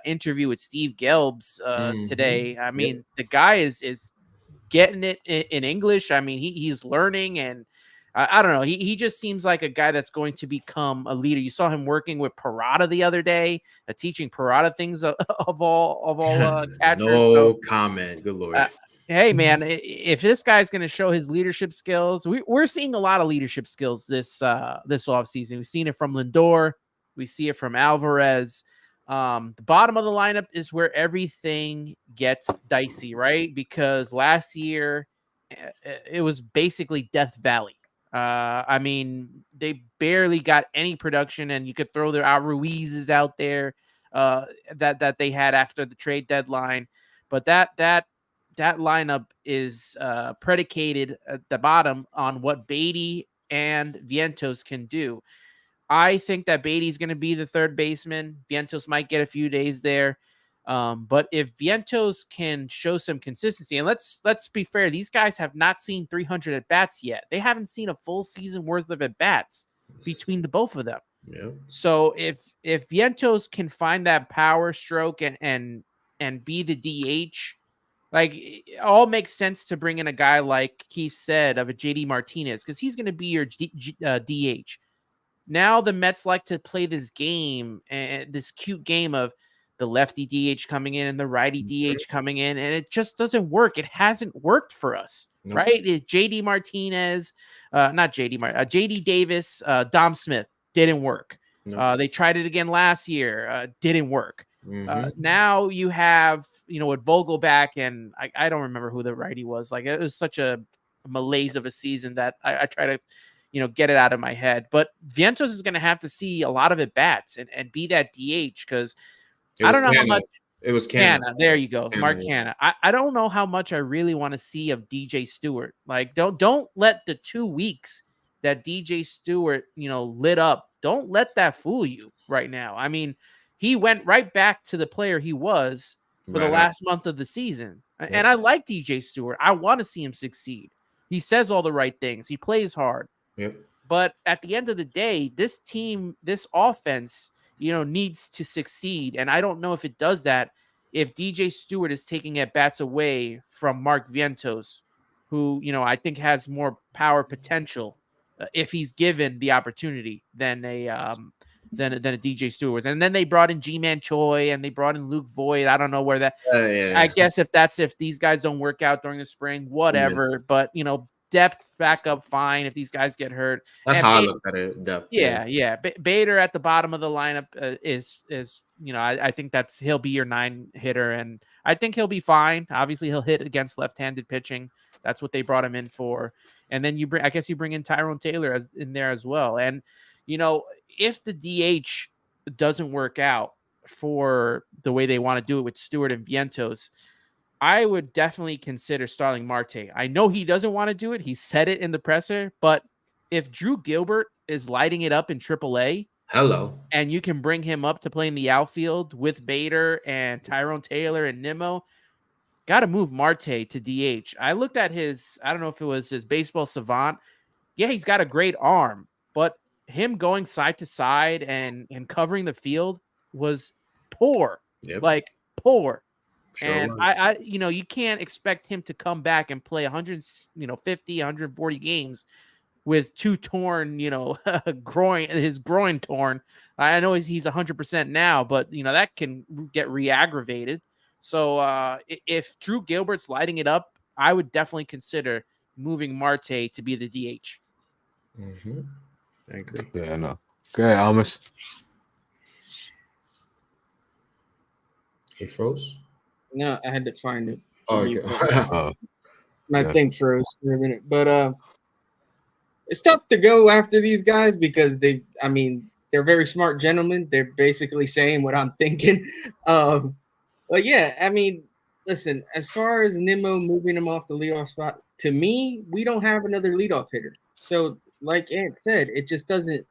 interview with Steve Gelbs today. I mean, the guy is getting it in English. I mean, he's learning, and I don't know. He just seems like a guy that's going to become a leader. You saw him working with Parada the other day, teaching Parada things of all catchers. No comment. Good Lord. Hey, man, if this guy's going to show his leadership skills, we're seeing a lot of leadership skills this offseason. We've seen it from Lindor. We see it from Alvarez. The bottom of the lineup is where everything gets dicey, right? Because last year it was basically Death Valley. I mean, they barely got any production, and you could throw their Ruizes out there that they had after the trade deadline, but that lineup is predicated at the bottom on what Beatty and Vientos can do. I think that Beatty's going to be the third baseman. Vientos might get a few days there. But if Vientos can show some consistency, and let's be fair, these guys have not seen 300 at bats yet. They haven't seen a full season worth of at bats between the both of them. Yeah. So if Vientos can find that power stroke and be the DH, like it all makes sense to bring in a guy like Keith said of a JD Martinez, because he's going to be your DH. Now the Mets like to play this game, and this cute game of the lefty DH coming in and the righty DH coming in, and it just doesn't work. It hasn't worked for us, right? JD Martinez, JD Davis, Dom Smith didn't work. They tried it again last year, didn't work. Now you have, with Vogelback, and I don't remember who the righty was. Like, it was such a malaise of a season that I try to get it out of my head. But Vientos is going to have to see a lot of at bats and be that DH, because I don't know how much. It was Canna. There you go, Mark Canna. I don't know how much I really want to see of DJ Stewart. Like, don't let the 2 weeks that DJ Stewart lit up, don't let that fool you right now. I mean, he went right back to the player he was for the last month of the season. And I like DJ Stewart. I want to see him succeed. He says all the right things. He plays hard. Yep. But at the end of the day, this team, this offense, needs to succeed. And I don't know if it does that if DJ Stewart is taking at bats away from Mark Vientos, who, I think has more power potential if he's given the opportunity than a DJ Stewart was. And then they brought in G-Man Choi and they brought in Luke Voigt. I don't know where that. I guess if these guys don't work out during the spring, whatever. But depth back up fine if these guys get hurt. That's how I looked at it. Depth. Yeah. Bader at the bottom of the lineup is I think he'll be your 9 hitter, and I think he'll be fine. Obviously, he'll hit against left-handed pitching. That's what they brought him in for. And then you bring in Tyrone Taylor in there as well. And if the DH doesn't work out for the way they want to do it with Stewart and Vientos, I would definitely consider Starling Marte. I know he doesn't want to do it. He said it in the presser, but if Drew Gilbert is lighting it up in AAA, and you can bring him up to play in the outfield with Bader and Tyrone Taylor and Nimmo, got to move Marte to DH. I looked at I don't know if it was his Baseball Savant. Yeah, he's got a great arm, but him going side to side and covering the field was poor. Like, poor. Sure. And I you can't expect him to come back and play 150, 140 games with 2 torn, his groin torn. I know he's 100% now, but that can get re-aggravated. So if Drew Gilbert's lighting it up, I would definitely consider moving Marte to be the DH. I agree. Yeah, I know. Okay, Amish. He froze? No, I had to find it. Oh, okay. My thing froze for a minute. But it's tough to go after these guys because they're very smart gentlemen. They're basically saying what I'm thinking. But yeah, listen, as far as Nimmo moving him off the leadoff spot, to me, we don't have another leadoff hitter. So, like Ant said, it just doesn't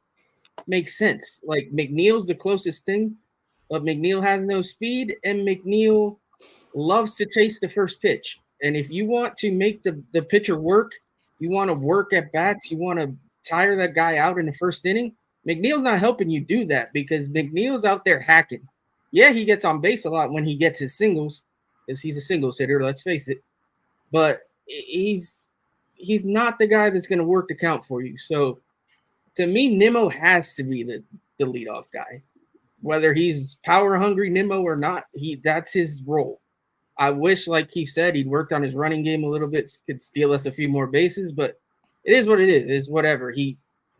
make sense. Like, McNeil's the closest thing, but McNeil has no speed, and McNeil loves to chase the first pitch. And if you want to make the pitcher work, you want to work at bats, you want to tire that guy out in the first inning, McNeil's not helping you do that because McNeil's out there hacking. Yeah, he gets on base a lot when he gets his singles because he's a singles hitter, let's face it. But he's not the guy that's going to work the count for you. So to me, Nimmo has to be the leadoff guy. Whether he's power hungry Nimmo or not, that's his role. I wish, like he said, he'd worked on his running game a little bit, could steal us a few more bases, but it is what it is. It's whatever. He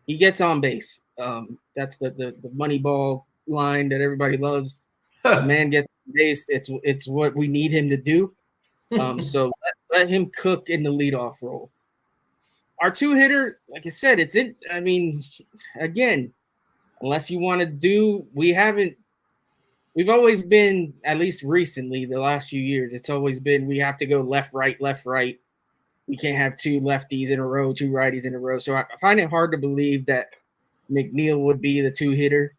gets on base. That's the money ball line that everybody loves. The man gets on base. It's what we need him to do. So let him cook in the leadoff role. our two hitter, like I said, it's in. I mean, again, unless you want to do, we've always been, at least recently, the last few years, it's always been we have to go left, right, left, right. We can't have two lefties in a row, two righties in a row. So I find it hard to believe that McNeil would be the two hitter.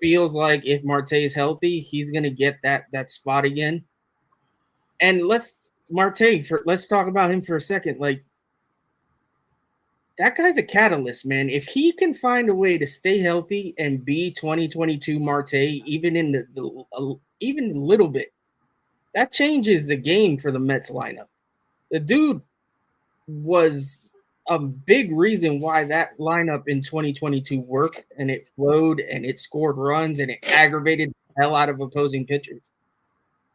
Feels like if Marte's healthy, he's gonna get that spot again. And let's talk about him for a second. Like, that guy's a catalyst, man. If he can find a way to stay healthy and be 2022 Marte, even in even a little bit, that changes the game for the Mets lineup. The dude was a big reason why that lineup in 2022 worked, and it flowed and it scored runs and it aggravated the hell out of opposing pitchers.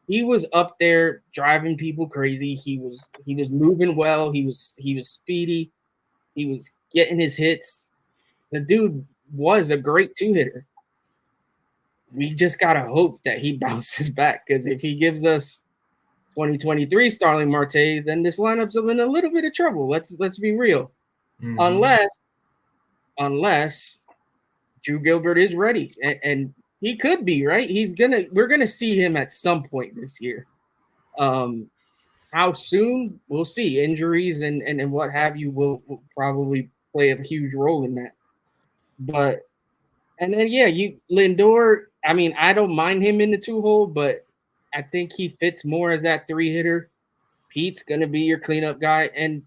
He was up there driving people crazy. He was moving well. He was speedy. He was getting his hits. The dude was a great two-hitter. We just gotta hope that he bounces back, because if he gives us 2023 Starling Marte, then this lineup's in a little bit of trouble. Let's be real. Mm-hmm. Unless Drew Gilbert is ready, and he could be, right. We're gonna see him at some point this year. How soon, we'll see. Injuries and what have you will probably play a huge role in that. But and then Lindor. I mean, I don't mind him in the 2-hole, but I think he fits more as that 3-hitter. Pete's gonna be your cleanup guy, and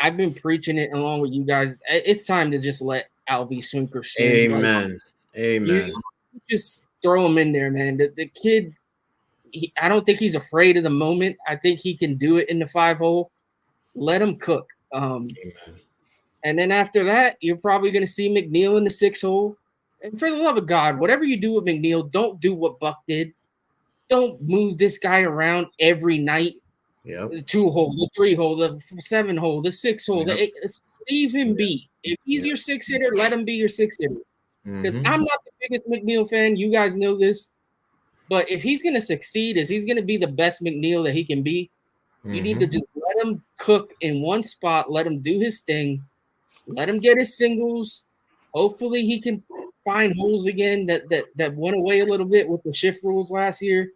I've been preaching it along with you guys. It's time to just let Albie Swinker swing. Amen. Amen. You just throw him in there, man. The kid, I don't think he's afraid of the moment. I think he can do it in the 5-hole. Let him cook. And then after that, you're probably going to see McNeil in the 6-hole. And for the love of God, whatever you do with McNeil, don't do what Buck did. Don't move this guy around every night. Yep. The 2-hole, the 3-hole, the 7-hole, the 6-hole. Yep. Leave him be. If he's your 6-hitter, let him be your 6-hitter. Because I'm not the biggest McNeil fan. You guys know this. But if he's going to succeed, if he's going to be the best McNeil that he can be, you need to just let him cook in one spot. Let him do his thing. Let him get his singles. Hopefully he can find holes again that went away a little bit with the shift rules last year.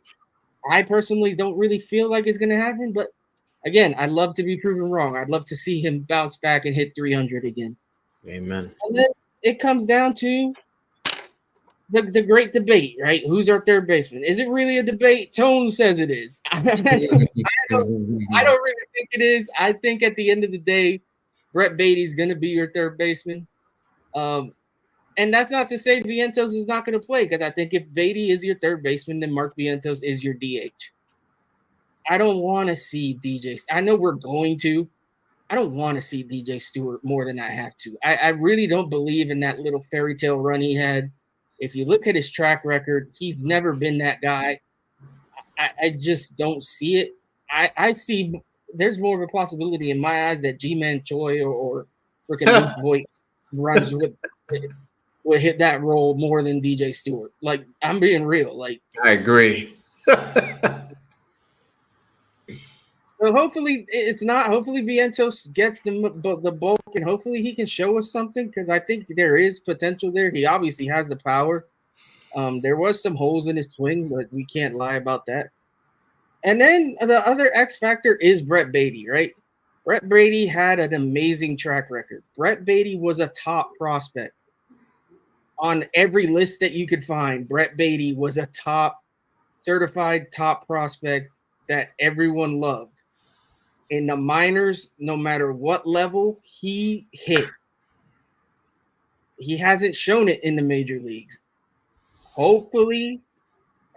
I personally don't really feel like it's going to happen. But, again, I'd love to be proven wrong. I'd love to see him bounce back and hit 300 again. Amen. And then it comes down to the great debate, right? Who's our third baseman? Is it really a debate? Tone says it is. I don't really think it is. I think at the end of the day, Brett Beatty's going to be your third baseman. And that's not to say Vientos is not going to play, because I think if Beatty is your third baseman, then Mark Vientos is your DH. I don't want to see DJ. I know we're going to. I don't want to see DJ Stewart more than I have to. I really don't believe in that little fairy tale run he had. If you look at his track record, he's never been that guy. I just don't see it. I see there's more of a possibility in my eyes that G-Man Choi or freaking Luke Voigt runs would hit that role more than DJ Stewart. Like, I'm being real. Like, I agree. So hopefully it's not. Hopefully Vientos gets the bulk, and hopefully he can show us something, because I think there is potential there. He obviously has the power. There was some holes in his swing, but we can't lie about that. And then the other X factor is Brett Beatty, right? Brett Beatty had an amazing track record. Brett Beatty was a top prospect. On every list that you could find, Brett Beatty was a certified top prospect that everyone loved. In the minors, no matter what level, he hit. He hasn't shown it in the major leagues. Hopefully,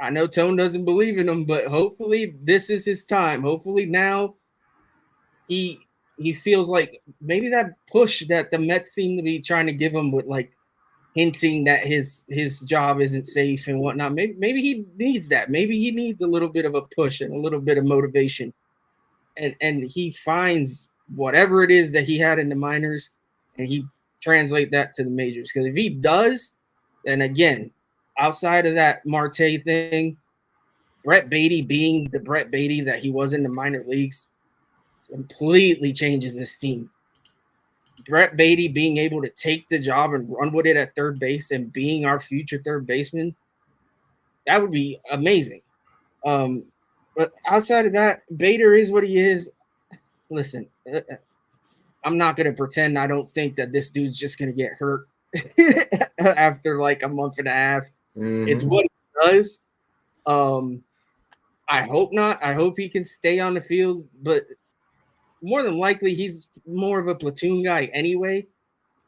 I know Tone doesn't believe in him, but hopefully this is his time. Hopefully now he feels like maybe that push that the Mets seem to be trying to give him, with like hinting that his job isn't safe and whatnot. Maybe he needs that. Maybe he needs a little bit of a push and a little bit of motivation. And he finds whatever it is that he had in the minors, and he translate that to the majors. Because if he does, then again, outside of that Marte thing, Brett Beatty being the Brett Beatty that he was in the minor leagues completely changes this team. Brett Beatty being able to take the job and run with it at third base and being our future third baseman, that would be amazing. But outside of that, Bader is what he is. Listen, I'm not going to pretend I don't think that this dude's just going to get hurt after like a month and a half. Mhm. It's what he does. I hope not. I hope he can stay on the field, but more than likely, he's more of a platoon guy anyway.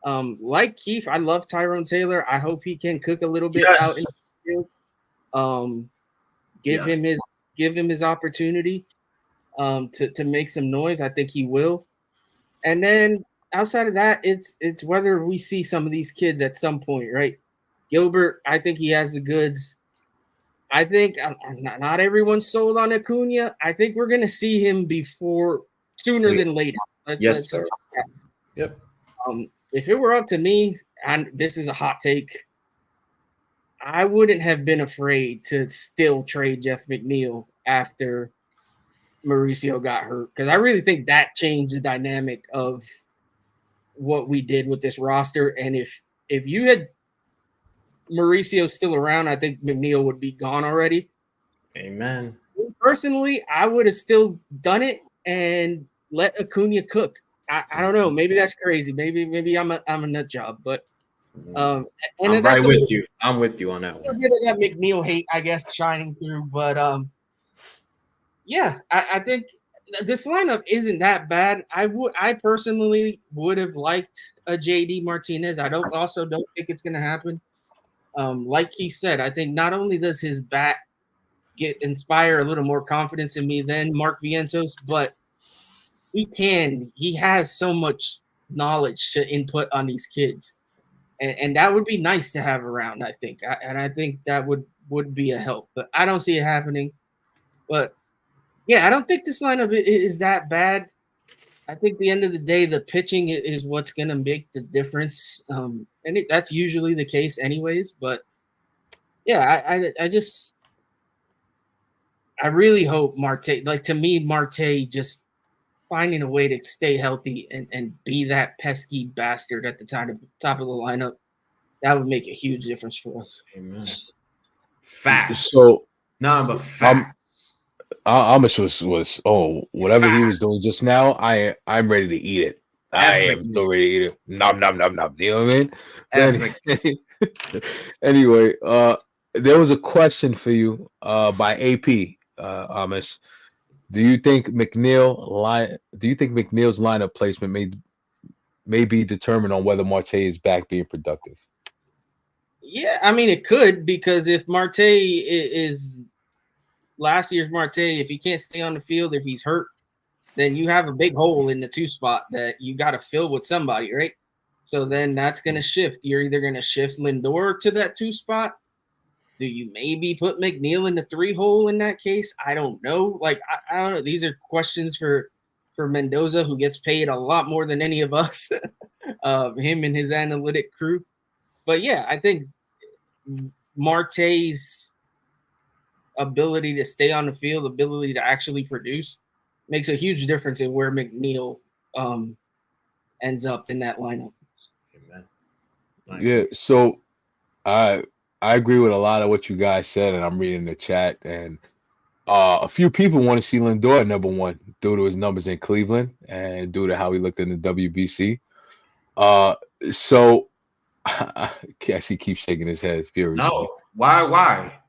Like Keith, I love Tyrone Taylor. I hope he can cook a little bit out in the field. Give him his opportunity to make some noise. I think he will. And then outside of that, it's whether we see some of these kids at some point, right? Gilbert, I think he has the goods. I think not everyone's sold on Acuna. I think we're going to see him sooner than later. Yes, sir. Yep. If it were up to me, and this is a hot take, I wouldn't have been afraid to still trade Jeff McNeil after Mauricio got hurt, because I really think that changed the dynamic of what we did with this roster. And if you had Mauricio still around, I think McNeil would be gone already. Amen. Personally, I would have still done it and let Acuna cook. I don't know. Maybe that's crazy. Maybe I'm a nut job, but I'm right with you. I'm with you on that one. A bit of that McNeil hate, I guess, shining through. But yeah, I think this lineup isn't that bad. I personally would have liked a JD Martinez. I don't think it's gonna happen. Like he said, I think not only does his bat inspire a little more confidence in me than Mark Vientos, but he has so much knowledge to input on these kids. And that would be nice to have around, I think. I think that would be a help. But I don't see it happening. But, yeah, I don't think this lineup is that bad. I think at the end of the day, the pitching is what's going to make the difference. And that's usually the case anyways. But, yeah, I really hope Marte – like, to me, Marte just finding a way to stay healthy and be that pesky bastard at the top of the lineup, that would make a huge difference for us. Amen. Facts. So, but facts. Amish was whatever he was doing just now. I'm ready to eat it. I am so ready to eat it. Nom nom nom nom. You know what I mean? Anyway, there was a question for you by AP Amish. Do you think McNeil's lineup placement may be determined on whether Marte is back being productive? Yeah, I mean it could, because if Marte is last year's Marte, if he can't stay on the field, if he's hurt, then you have a big hole in the 2 spot that you got to fill with somebody, right? So then that's going to shift. You're either going to shift Lindor to that 2 spot. Do you maybe put McNeil in the 3 hole in that case? I don't know. Like, I don't know. These are questions for Mendoza, who gets paid a lot more than any of us, him and his analytic crew. But, yeah, I think Marte's ability to stay on the field, ability to actually produce, makes a huge difference in where McNeil ends up in that lineup. Yeah, so I agree with a lot of what you guys said, and I'm reading the chat, and a few people want to see Lindor at number 1 due to his numbers in Cleveland and due to how he looked in the WBC. So I guess he keeps shaking his head furiously. No, why?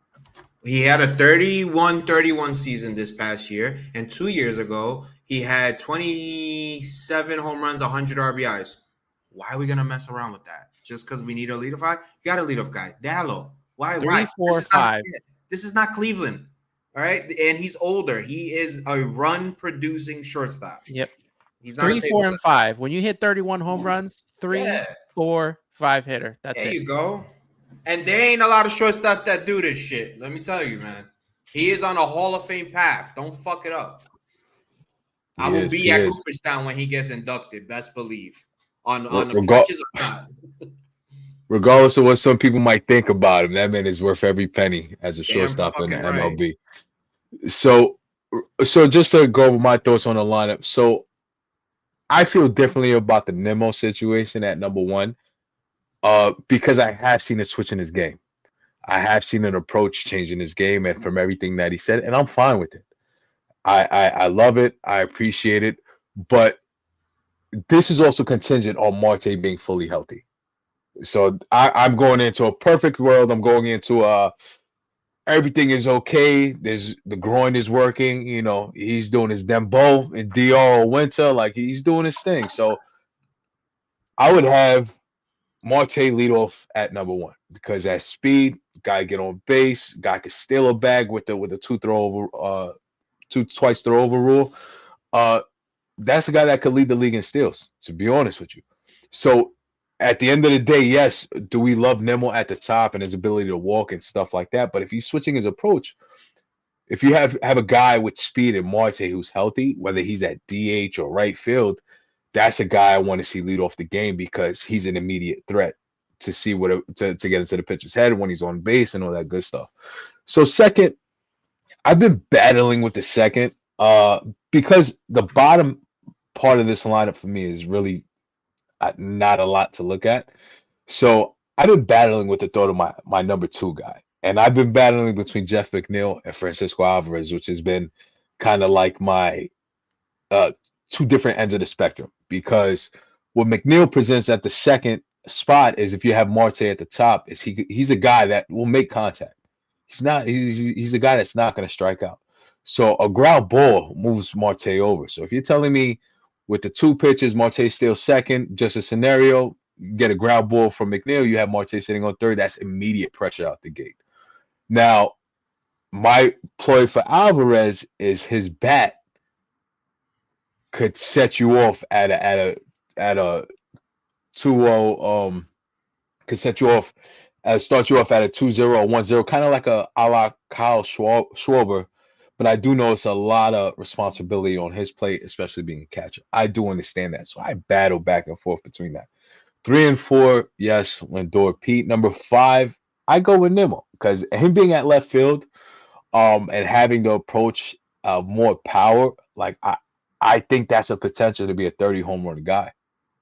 He had a 31 season this past year, and 2 years ago he had 27 home runs, 100 RBIs. Why are we gonna mess around with that? Just because we need a leadoff guy? You got a leadoff guy. Dallo. Why? 3, 4, 5. This is not Cleveland. All right. And he's older. He is a run-producing shortstop. Yep. He's not 3, 4, and 5. When you hit 31 home runs, 3, 4, 5 hitter. That's it. There you go. And there ain't a lot of shortstops that do this shit. Let me tell you, man. He is on a Hall of Fame path. Don't fuck it up. I will be at Cooperstown when he gets inducted. Best believe. On the pitches or not. Regardless of what some people might think about him, that man is worth every penny as a shortstop in the MLB. Right. So just to go over my thoughts on the lineup. So I feel differently about the Nemo situation at number one, because I have seen a switch in his game. I have seen an approach change in his game, and from everything that he said, and I'm fine with it. I love it. I appreciate it, but this is also contingent on Marte being fully healthy. So I'm going into a perfect world. I'm going into everything is okay. There's the groin is working. You know, he's doing his Dembo in DR or Winter, like he's doing his thing. So I would have Marte lead off at number one because that speed, guy get on base, guy could steal a bag with the twice throw over rule. Uh, that's a guy that could lead the league in steals, to be honest with you. So at the end of the day, yes, do we love Nemo at the top and his ability to walk and stuff like that? But if he's switching his approach, if you have a guy with speed and Marte who's healthy, whether he's at DH or right field, that's a guy I want to see lead off the game because he's an immediate threat to see to get into the pitcher's head when he's on base and all that good stuff. So second, I've been battling with the second because the bottom part of this lineup for me is really not a lot to look at. So I've been battling with the thought of my number two guy. And I've been battling between Jeff McNeil and Francisco Alvarez, which has been kind of like my two different ends of the spectrum. Because what McNeil presents at the second spot is if you have Marte at the top, is he's a guy that will make contact. He's a guy that's not going to strike out. So a ground ball moves Marte over. So if you're telling me with the two pitches, Marte steals second, just a scenario, you get a ground ball from McNeil, you have Marte sitting on third, that's immediate pressure out the gate. Now, my ploy for Alvarez is his bat could set you off at a 2-0, could set you off start you off at a 2-0 or 1-0, kind of like a la Kyle Schwarber. But I do know it's a lot of responsibility on his plate, especially being a catcher. I do understand that. So I battle back and forth between that. 3 and 4, yes, Lindor, Pete. Number 5, I go with Nimmo because him being at left field and having the approach of more power, like I think that's a potential to be a 30 home run guy.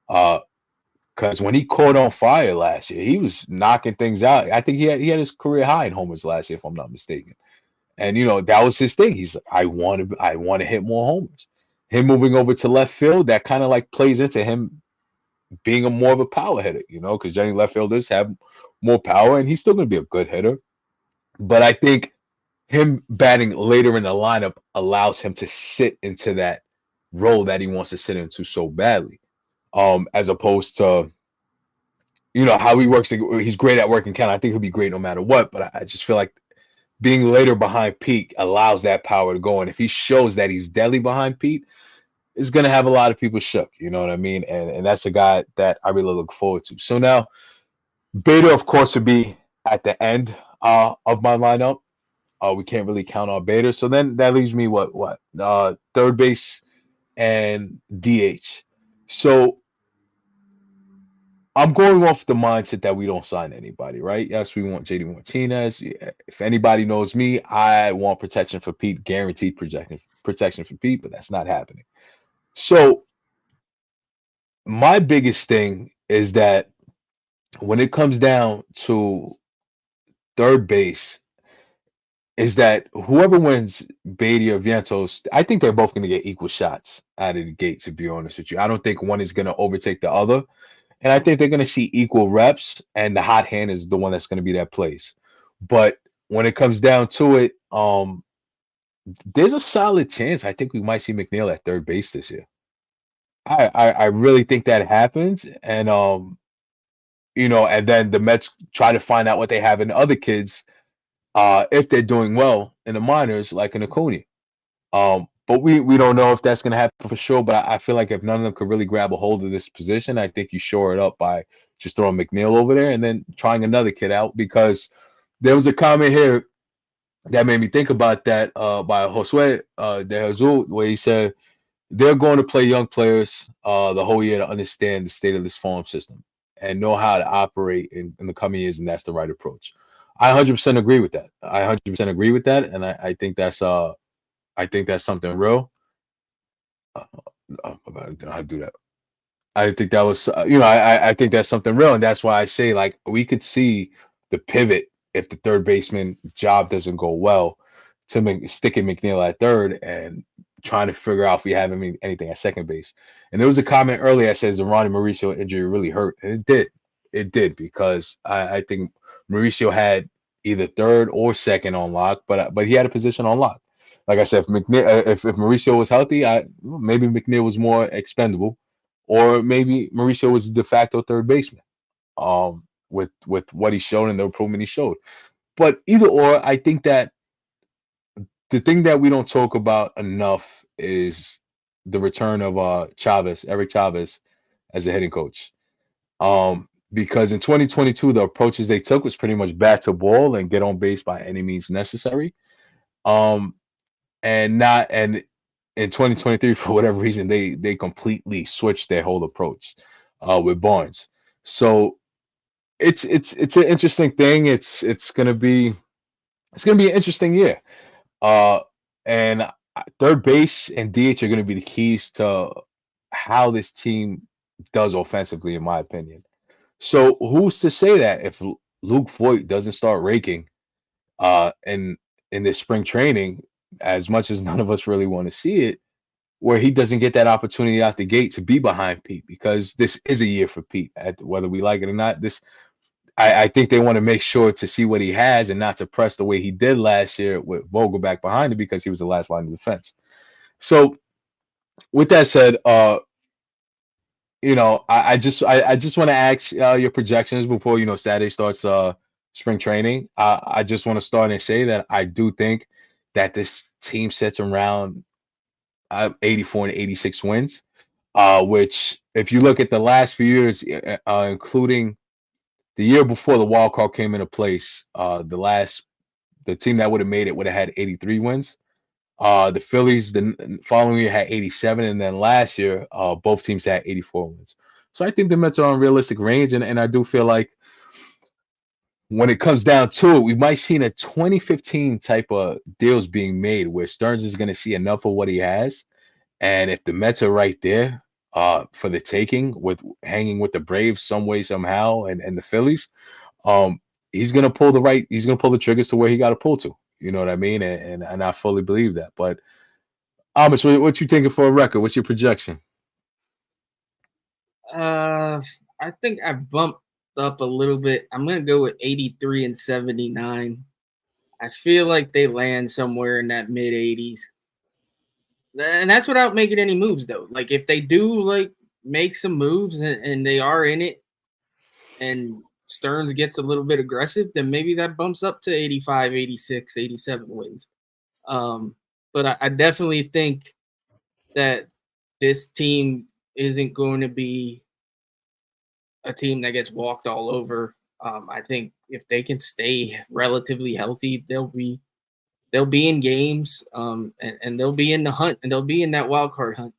Because when he caught on fire last year, he was knocking things out. I think he had his career high in homers last year, if I'm not mistaken. And that was his thing. He's like, I want to hit more homers. Him moving over to left field, that kind of like plays into him being more of a power hitter, because generally left fielders have more power, and he's still going to be a good hitter. But I think him batting later in the lineup allows him to sit into that role that he wants to sit into so badly. As opposed to, how he works. He's great at working count. I think he'll be great no matter what. But I just feel like being later behind Pete allows that power to go. And if he shows that he's deadly behind Pete, it's going to have a lot of people shook. You know what I mean? And that's a guy that I really look forward to. So now, Bader, of course, would be at the end of my lineup. We can't really count on Bader. So then that leaves me what? Third base and DH. So I'm going off the mindset that we don't sign anybody, right? Yes, we want JD Martinez. If anybody knows me, I want protection for Pete, guaranteed protection for Pete, but that's not happening. So my biggest thing is that when it comes down to third base, is that whoever wins Beatty or Vientos, I think they're both going to get equal shots out of the gate, to be honest with you. I don't think one is going to overtake the other. And I think they're going to see equal reps, and the hot hand is the one that's going to be that place. But when it comes down to it, there's a solid chance I think we might see McNeil at third base this year. I really think that happens. And, and then the Mets try to find out what they have in other kids if they're doing well in the minors, like in Acuna. But we don't know if that's going to happen for sure. But I feel like if none of them could really grab a hold of this position, I think you shore it up by just throwing McNeil over there and then trying another kid out. Because there was a comment here that made me think about that by Josue de Jesus, where he said they're going to play young players the whole year to understand the state of this farm system and know how to operate in the coming years, and that's the right approach. I 100% agree with that. And I think that's something real. Oh, I don't know how to do that. I think that was, I think that's something real, and that's why I say like we could see the pivot if the third baseman job doesn't go well to sticking McNeil at third and trying to figure out if we have anything at second base. And there was a comment earlier that says the Ronnie Mauricio injury really hurt, and it did because I think Mauricio had either third or second on lock, but he had a position on lock. Like I said, if Mauricio was healthy, maybe McNeil was more expendable, or maybe Mauricio was de facto third baseman. With what he showed and the improvement he showed. But either or, I think that the thing that we don't talk about enough is the return of Eric Chavez as a hitting coach. Because in 2022, the approaches they took was pretty much bat to ball and get on base by any means necessary. Um, and in 2023, for whatever reason, they completely switched their whole approach with Barnes. So it's an interesting thing. It's gonna be an interesting year. And third base and DH are gonna be the keys to how this team does offensively, in my opinion. So who's to say that if Luke Voigt doesn't start raking in this spring training, as much as none of us really want to see it, where he doesn't get that opportunity out the gate to be behind Pete, because this is a year for Pete, whether we like it or not. I think they want to make sure to see what he has and not to press the way he did last year with Vogel back behind him because he was the last line of defense. So with that said, I just want to ask your projections before Saturday starts spring training. I just want to start and say that I do think that this team sits around 84 and 86 wins, which if you look at the last few years, including the year before the wild card came into place, the team that would have made it would have had 83 wins. The Phillies the following year had 87, and then last year, both teams had 84 wins. So I think the Mets are on realistic range, and I do feel like when it comes down to it, we might see a 2015 type of deals being made where Stearns is going to see enough of what he has, and if the Mets are right there for the taking, with hanging with the Braves some way somehow, and the Phillies, he's gonna pull the triggers to where he got to pull to. You know what I mean? And I fully believe that. But Amish, what you thinking for a record? What's your projection? I think I bumped up a little bit. I'm gonna go with 83 and 79. I feel like they land somewhere in that mid 80s. And that's without making any moves though. Like if they do like make some moves and they are in it and Stearns gets a little bit aggressive, then maybe that bumps up to 85, 86, 87 wins. But I definitely think that this team isn't going to be a team that gets walked all over. I think if they can stay relatively healthy, they'll be in games, and they'll be in the hunt, and they'll be in that wild card hunt.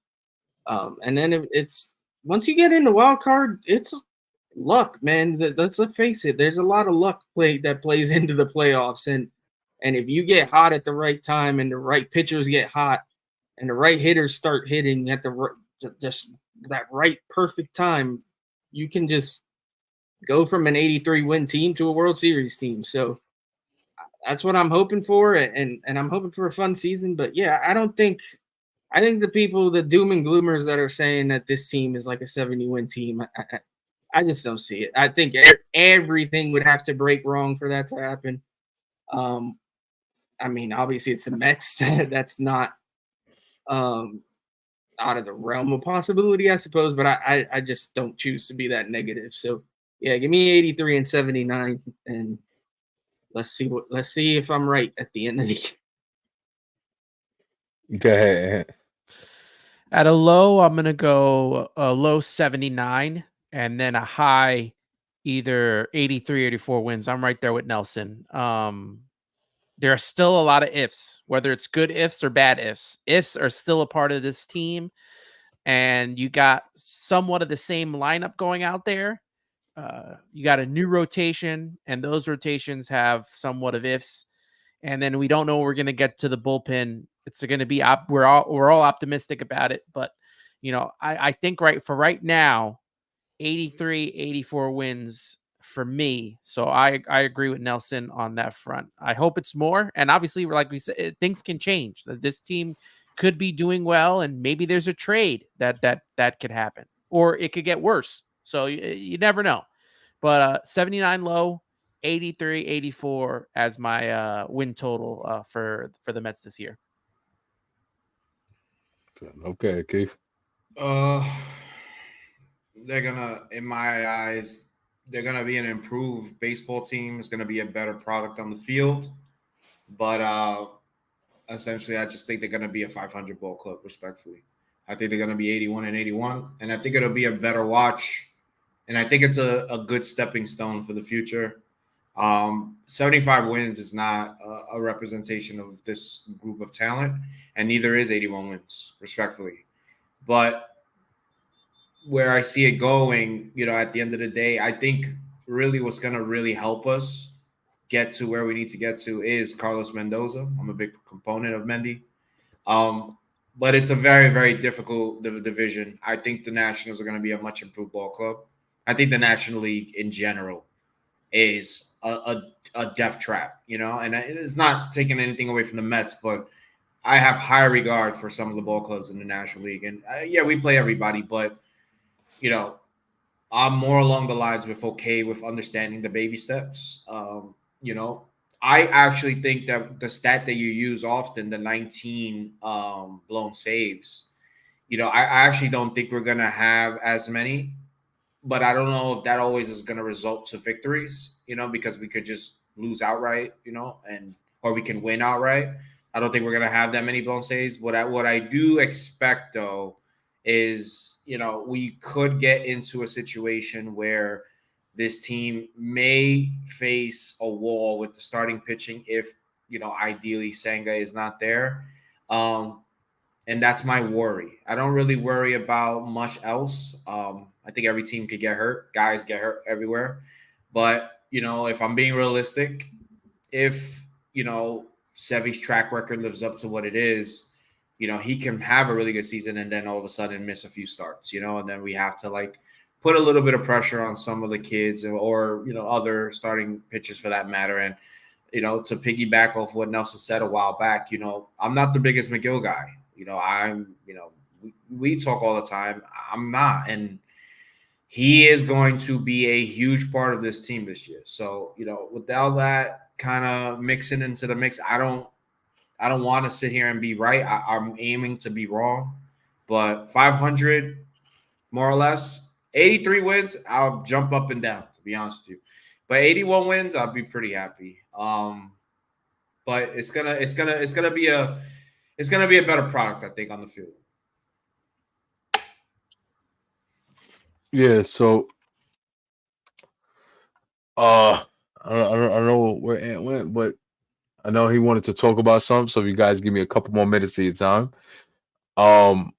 And then it's once you get in the wild card, it's luck, man. Let's face it. There's a lot of luck that plays into the playoffs, and if you get hot at the right time, and the right pitchers get hot, and the right hitters start hitting at just that right perfect time, you can just go from an 83 win team to a World Series team. So that's what I'm hoping for, and I'm hoping for a fun season. But yeah, I think the people, the doom and gloomers that are saying that this team is like a 70 win team, I just don't see it. I think everything would have to break wrong for that to happen. I mean, obviously it's the Mets. That's not out of the realm of possibility, I suppose, but I just don't choose to be that negative. So yeah, give me 83 and 79, and let's see if I'm right at the end of the year. Go ahead. At a low, I'm gonna go a low 79, and then a high either 83, 84 wins. I'm right there with Nelson. There are still a lot of ifs, whether it's good ifs or bad ifs. Ifs are still a part of this team, and you got somewhat of the same lineup going out there. You got a new rotation, and those rotations have somewhat of ifs. And then we don't know we're going to get to the bullpen. It's going to be we're all optimistic about it, but I think right now, 83, 84 wins for me. So I agree with Nelson on that front. I hope it's more. And obviously, like we said, things can change. This team could be doing well, and maybe there's a trade that could happen, or it could get worse. So you never know. But 79 low, 83, 84 as my win total for the Mets this year. Okay, Keith. They're gonna, in my eyes, they're gonna be an improved baseball team. It's gonna be a better product on the field, but essentially, I just think they're gonna be a 500 ball club. Respectfully, I think they're gonna be 81-81, and I think it'll be a better watch, and I think it's a good stepping stone for the future. 75 wins is not a representation of this group of talent, and neither is 81 wins, respectfully. But where I see it going, at the end of the day, I think really what's going to really help us get to where we need to get to is Carlos Mendoza. I'm a big component of Mendy. But it's a very, very difficult division. I think the Nationals are going to be a much improved ball club. I think the National League in general is a death trap, and it's not taking anything away from the Mets, but I have high regard for some of the ball clubs in the National League. And yeah, we play everybody, but I'm more along the lines with understanding the baby steps. I actually think that the stat that you use often, the 19 blown saves, I actually don't think we're going to have as many, but I don't know if that always is going to result to victories, because we could just lose outright, or we can win outright. I don't think we're going to have that many blown saves. What I do expect, though, is, we could get into a situation where this team may face a wall with the starting pitching if, ideally Senga is not there. And that's my worry. I don't really worry about much else. I think every team could get hurt. Guys get hurt everywhere. But, if I'm being realistic, if, Sevy's track record lives up to what it is, he can have a really good season and then all of a sudden miss a few starts, and then we have to put a little bit of pressure on some of the kids or other starting pitchers for that matter. And, to piggyback off what Nelson said a while back, I'm not the biggest McGill guy. We talk all the time. I'm not. And he is going to be a huge part of this team this year. So, without that kind of mixing into the mix, I don't want to sit here and be right. I'm aiming to be wrong, but 500 more or less, 83 wins, I'll jump up and down, to be honest with you. But 81 wins, I'll be pretty happy. But it's gonna be a better product, I think, on the field. Yeah. So, I don't know where Ant went, but I know he wanted to talk about something. So, if you guys give me a couple more minutes of your time, um,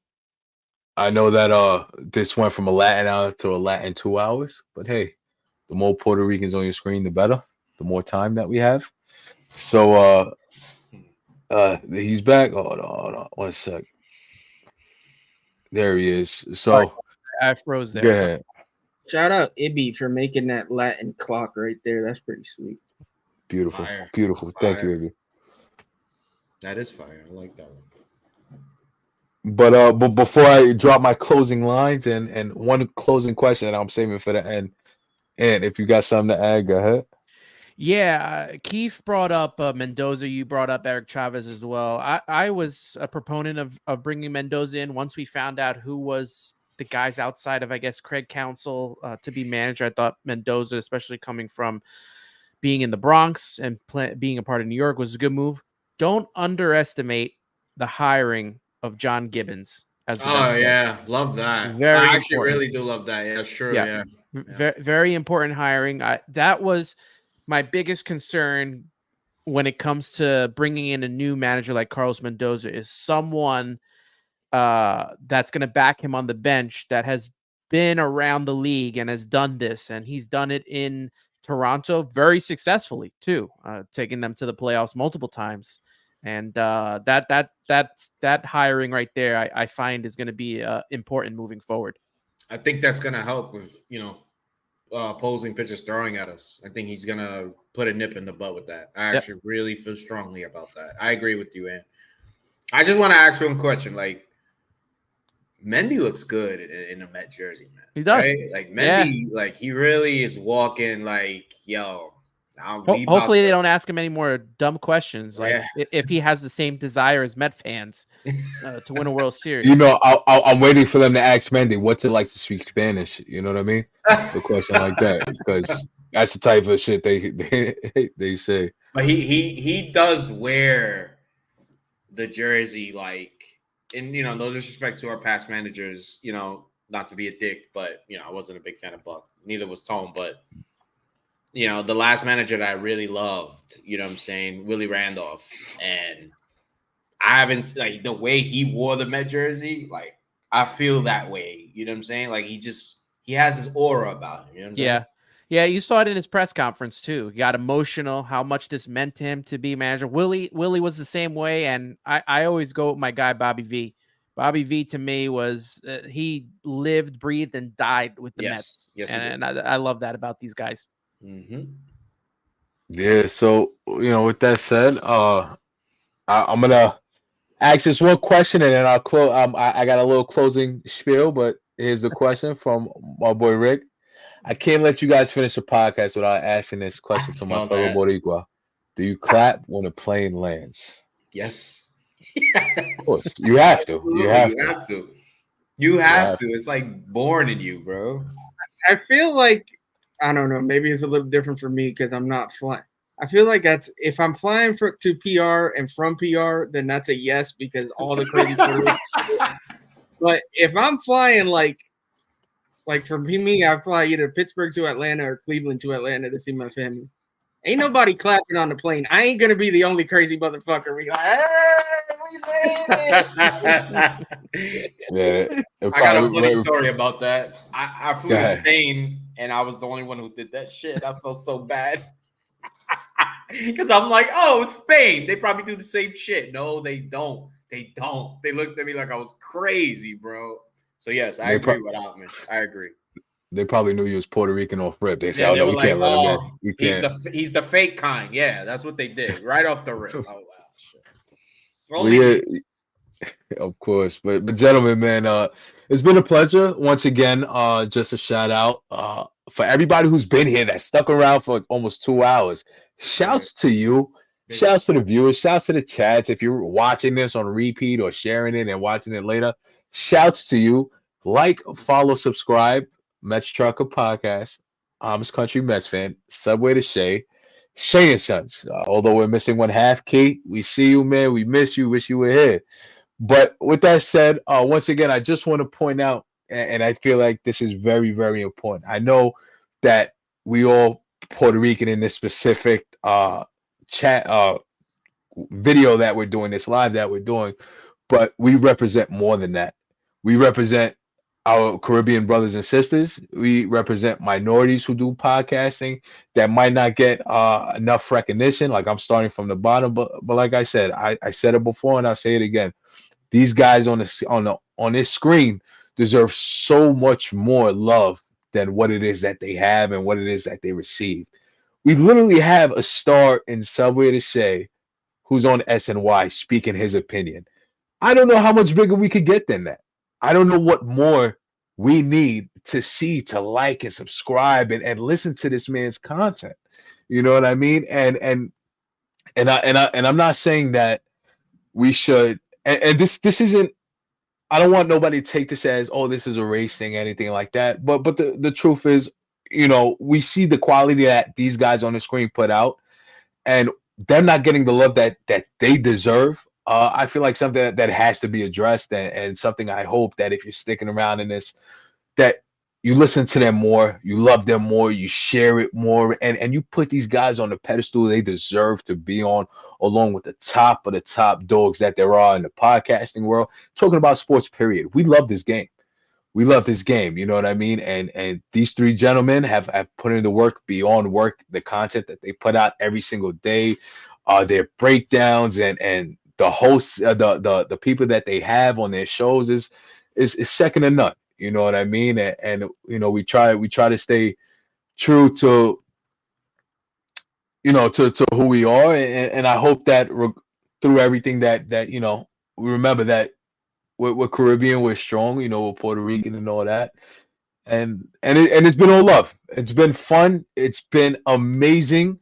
I know that this went from a Latin hour to a Latin 2 hours, but hey, the more Puerto Ricans on your screen, the better. The more time that we have. So he's back. Hold on 1 sec. There he is. So I froze there. go ahead. Shout out Ibby for making that Latin clock right there. That's pretty sweet. Beautiful. Fire. Beautiful. Fire. Thank you, Ibby. That is fire. I like that one. But before I drop my closing lines and one closing question that I'm saving for the end, and if you got something to add, go ahead. Yeah, Keith brought up Mendoza. You brought up Eric Chavez as well. I was a proponent of bringing Mendoza in once we found out who was the guys outside of, I guess, Craig Counsell to be manager. I thought Mendoza, especially coming from being in the Bronx and being a part of New York, was a good move. Don't underestimate the hiring of John Gibbons as the bench yeah, love that. Very I actually important. really do love that. Yeah, sure. Yeah. Very, very important hiring. That was my biggest concern when it comes to bringing in a new manager like Carlos Mendoza, is someone that's going to back him on the bench, that has been around the league and has done this. And he's done it in Toronto very successfully too, taking them to the playoffs multiple times. And that hiring right there, I find is going to be important moving forward. I think that's gonna help with opposing pitchers throwing at us. I think he's gonna put a nip in the butt with that. I actually really feel strongly about that. I agree with you, Ann. I just want to ask one question. Like, Mendy looks good in a Met jersey, man. He does. Right? Like Mendy, like he really is walking like, yo. Hopefully they don't ask him any more dumb questions. Like if he has the same desire as Met fans to win a World Series. You know, I'm waiting for them to ask Mendy, what's it like to speak Spanish? You know what I mean? A question like that, because that's the type of shit they say. But he does wear the jersey, like, and no disrespect to our past managers, not to be a dick, but I wasn't a big fan of Buck. Neither was Tone, but the last manager that I really loved, what I'm saying, Willie Randolph, and I haven't, like, the way he wore the Met jersey, like, I feel that way, what I'm saying? Like, he has his aura about him, what I'm saying? Yeah, you saw it in his press conference too. He got emotional, how much this meant to him to be manager. Willie was the same way, and I always go with my guy Bobby V. Bobby V to me was he lived, breathed, and died with the Mets. Yes, and I love that about these guys. Mm-hmm. Yeah, so with that said, I'm gonna ask this one question and then I'll close. I got a little closing spiel, but here's the question from my boy Rick. I can't let you guys finish the podcast without asking this question to my fellow Boricua. Do you clap when a plane lands? Yes. Of course, you have to. You have to. You have to. It's like born in you, bro. I feel like, I don't know, maybe it's a little different for me because I'm not flying. I feel like that's, if I'm flying to PR and from PR, then that's a yes, because all the crazy But if I'm flying like for me, I fly either Pittsburgh to Atlanta or Cleveland to Atlanta to see my family. Ain't nobody clapping on the plane. I ain't gonna be the only crazy motherfucker. We like, hey, we made it. Yeah, I got a funny story about that. I flew to Spain and I was the only one who did that shit. I felt so bad because I'm like, oh, it's Spain. They probably do the same shit. No, they don't. They don't. They looked at me like I was crazy, bro. So yes, I agree with Altman. I agree. They probably knew you was Puerto Rican off rip. They said, "Oh no, we can't let him in. We can't." He's the fake kind. Yeah, that's what they did right off the rip. Oh wow, shit. Of course, but gentlemen, man, it's been a pleasure once again. Just a shout out for everybody who's been here that stuck around for almost 2 hours. Shouts to you. Shouts to the viewers. Shouts to the chats. If you're watching this on repeat or sharing it and watching it later, shouts to you. Like, follow, subscribe. Mets Trucker Podcast, Amish Country Mets Fan, Subway to Shay and Sons. Although we're missing one half, Kate, we see you, man. We miss you. Wish you were here. But with that said, once again, I just want to point out, and I feel like this is very, very important. I know that we all Puerto Rican in this specific chat video that we're doing, this live that we're doing, but we represent more than that. We represent our Caribbean brothers and sisters. We represent minorities who do podcasting that might not get enough recognition. Like, I'm starting from the bottom, but like I said, I said it before and I'll say it again. These guys on this screen deserve so much more love than what it is that they have and what it is that they receive. We literally have a star in Subway to Shay who's on SNY speaking his opinion. I don't know how much bigger we could get than that. I don't know what more we need to see, to like and subscribe and listen to this man's content. You know what I mean? And I'm not saying that we should. And this isn't. I don't want nobody to take this as, oh, this is a race thing, anything like that. But the truth is, we see the quality that these guys on the screen put out, and they're not getting the love that they deserve. I feel like something that has to be addressed, and something I hope that if you're sticking around in this, that you listen to them more, you love them more, you share it more, and you put these guys on the pedestal they deserve to be on, along with the top of the top dogs that there are in the podcasting world. Talking about sports, period. We love this game. We love this game. You know what I mean? And these three gentlemen have put in the work beyond work, the content that they put out every single day. their breakdowns and the hosts, the people that they have on their shows is second to none. You know what I mean? And you know, we try to stay true to to who we are, and I hope that through everything that we remember that we're Caribbean, we're strong, we're Puerto Rican and all that, and it's been all love. It's been fun. It's been amazing.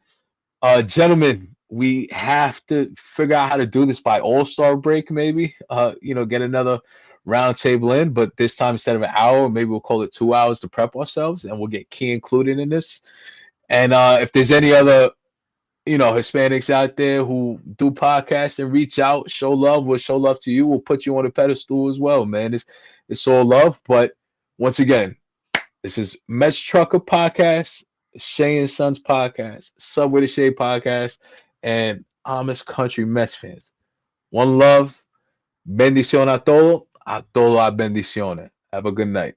Gentlemen, we have to figure out how to do this by All-Star break, maybe. Get another round table in, but this time instead of an hour, maybe we'll call it 2 hours to prep ourselves, and we'll get Key included in this. And if there's any other Hispanics out there who do podcasts and reach out, show love, we'll show love to you. We'll put you on a pedestal as well, man. It's all love. But once again, this is Mets Trucker Podcast, Shay and Sons Podcast, Subway to Shea Podcast, and Amish Country Mets fans. One love. Bendición a todo. A todo a bendiciones. Have a good night.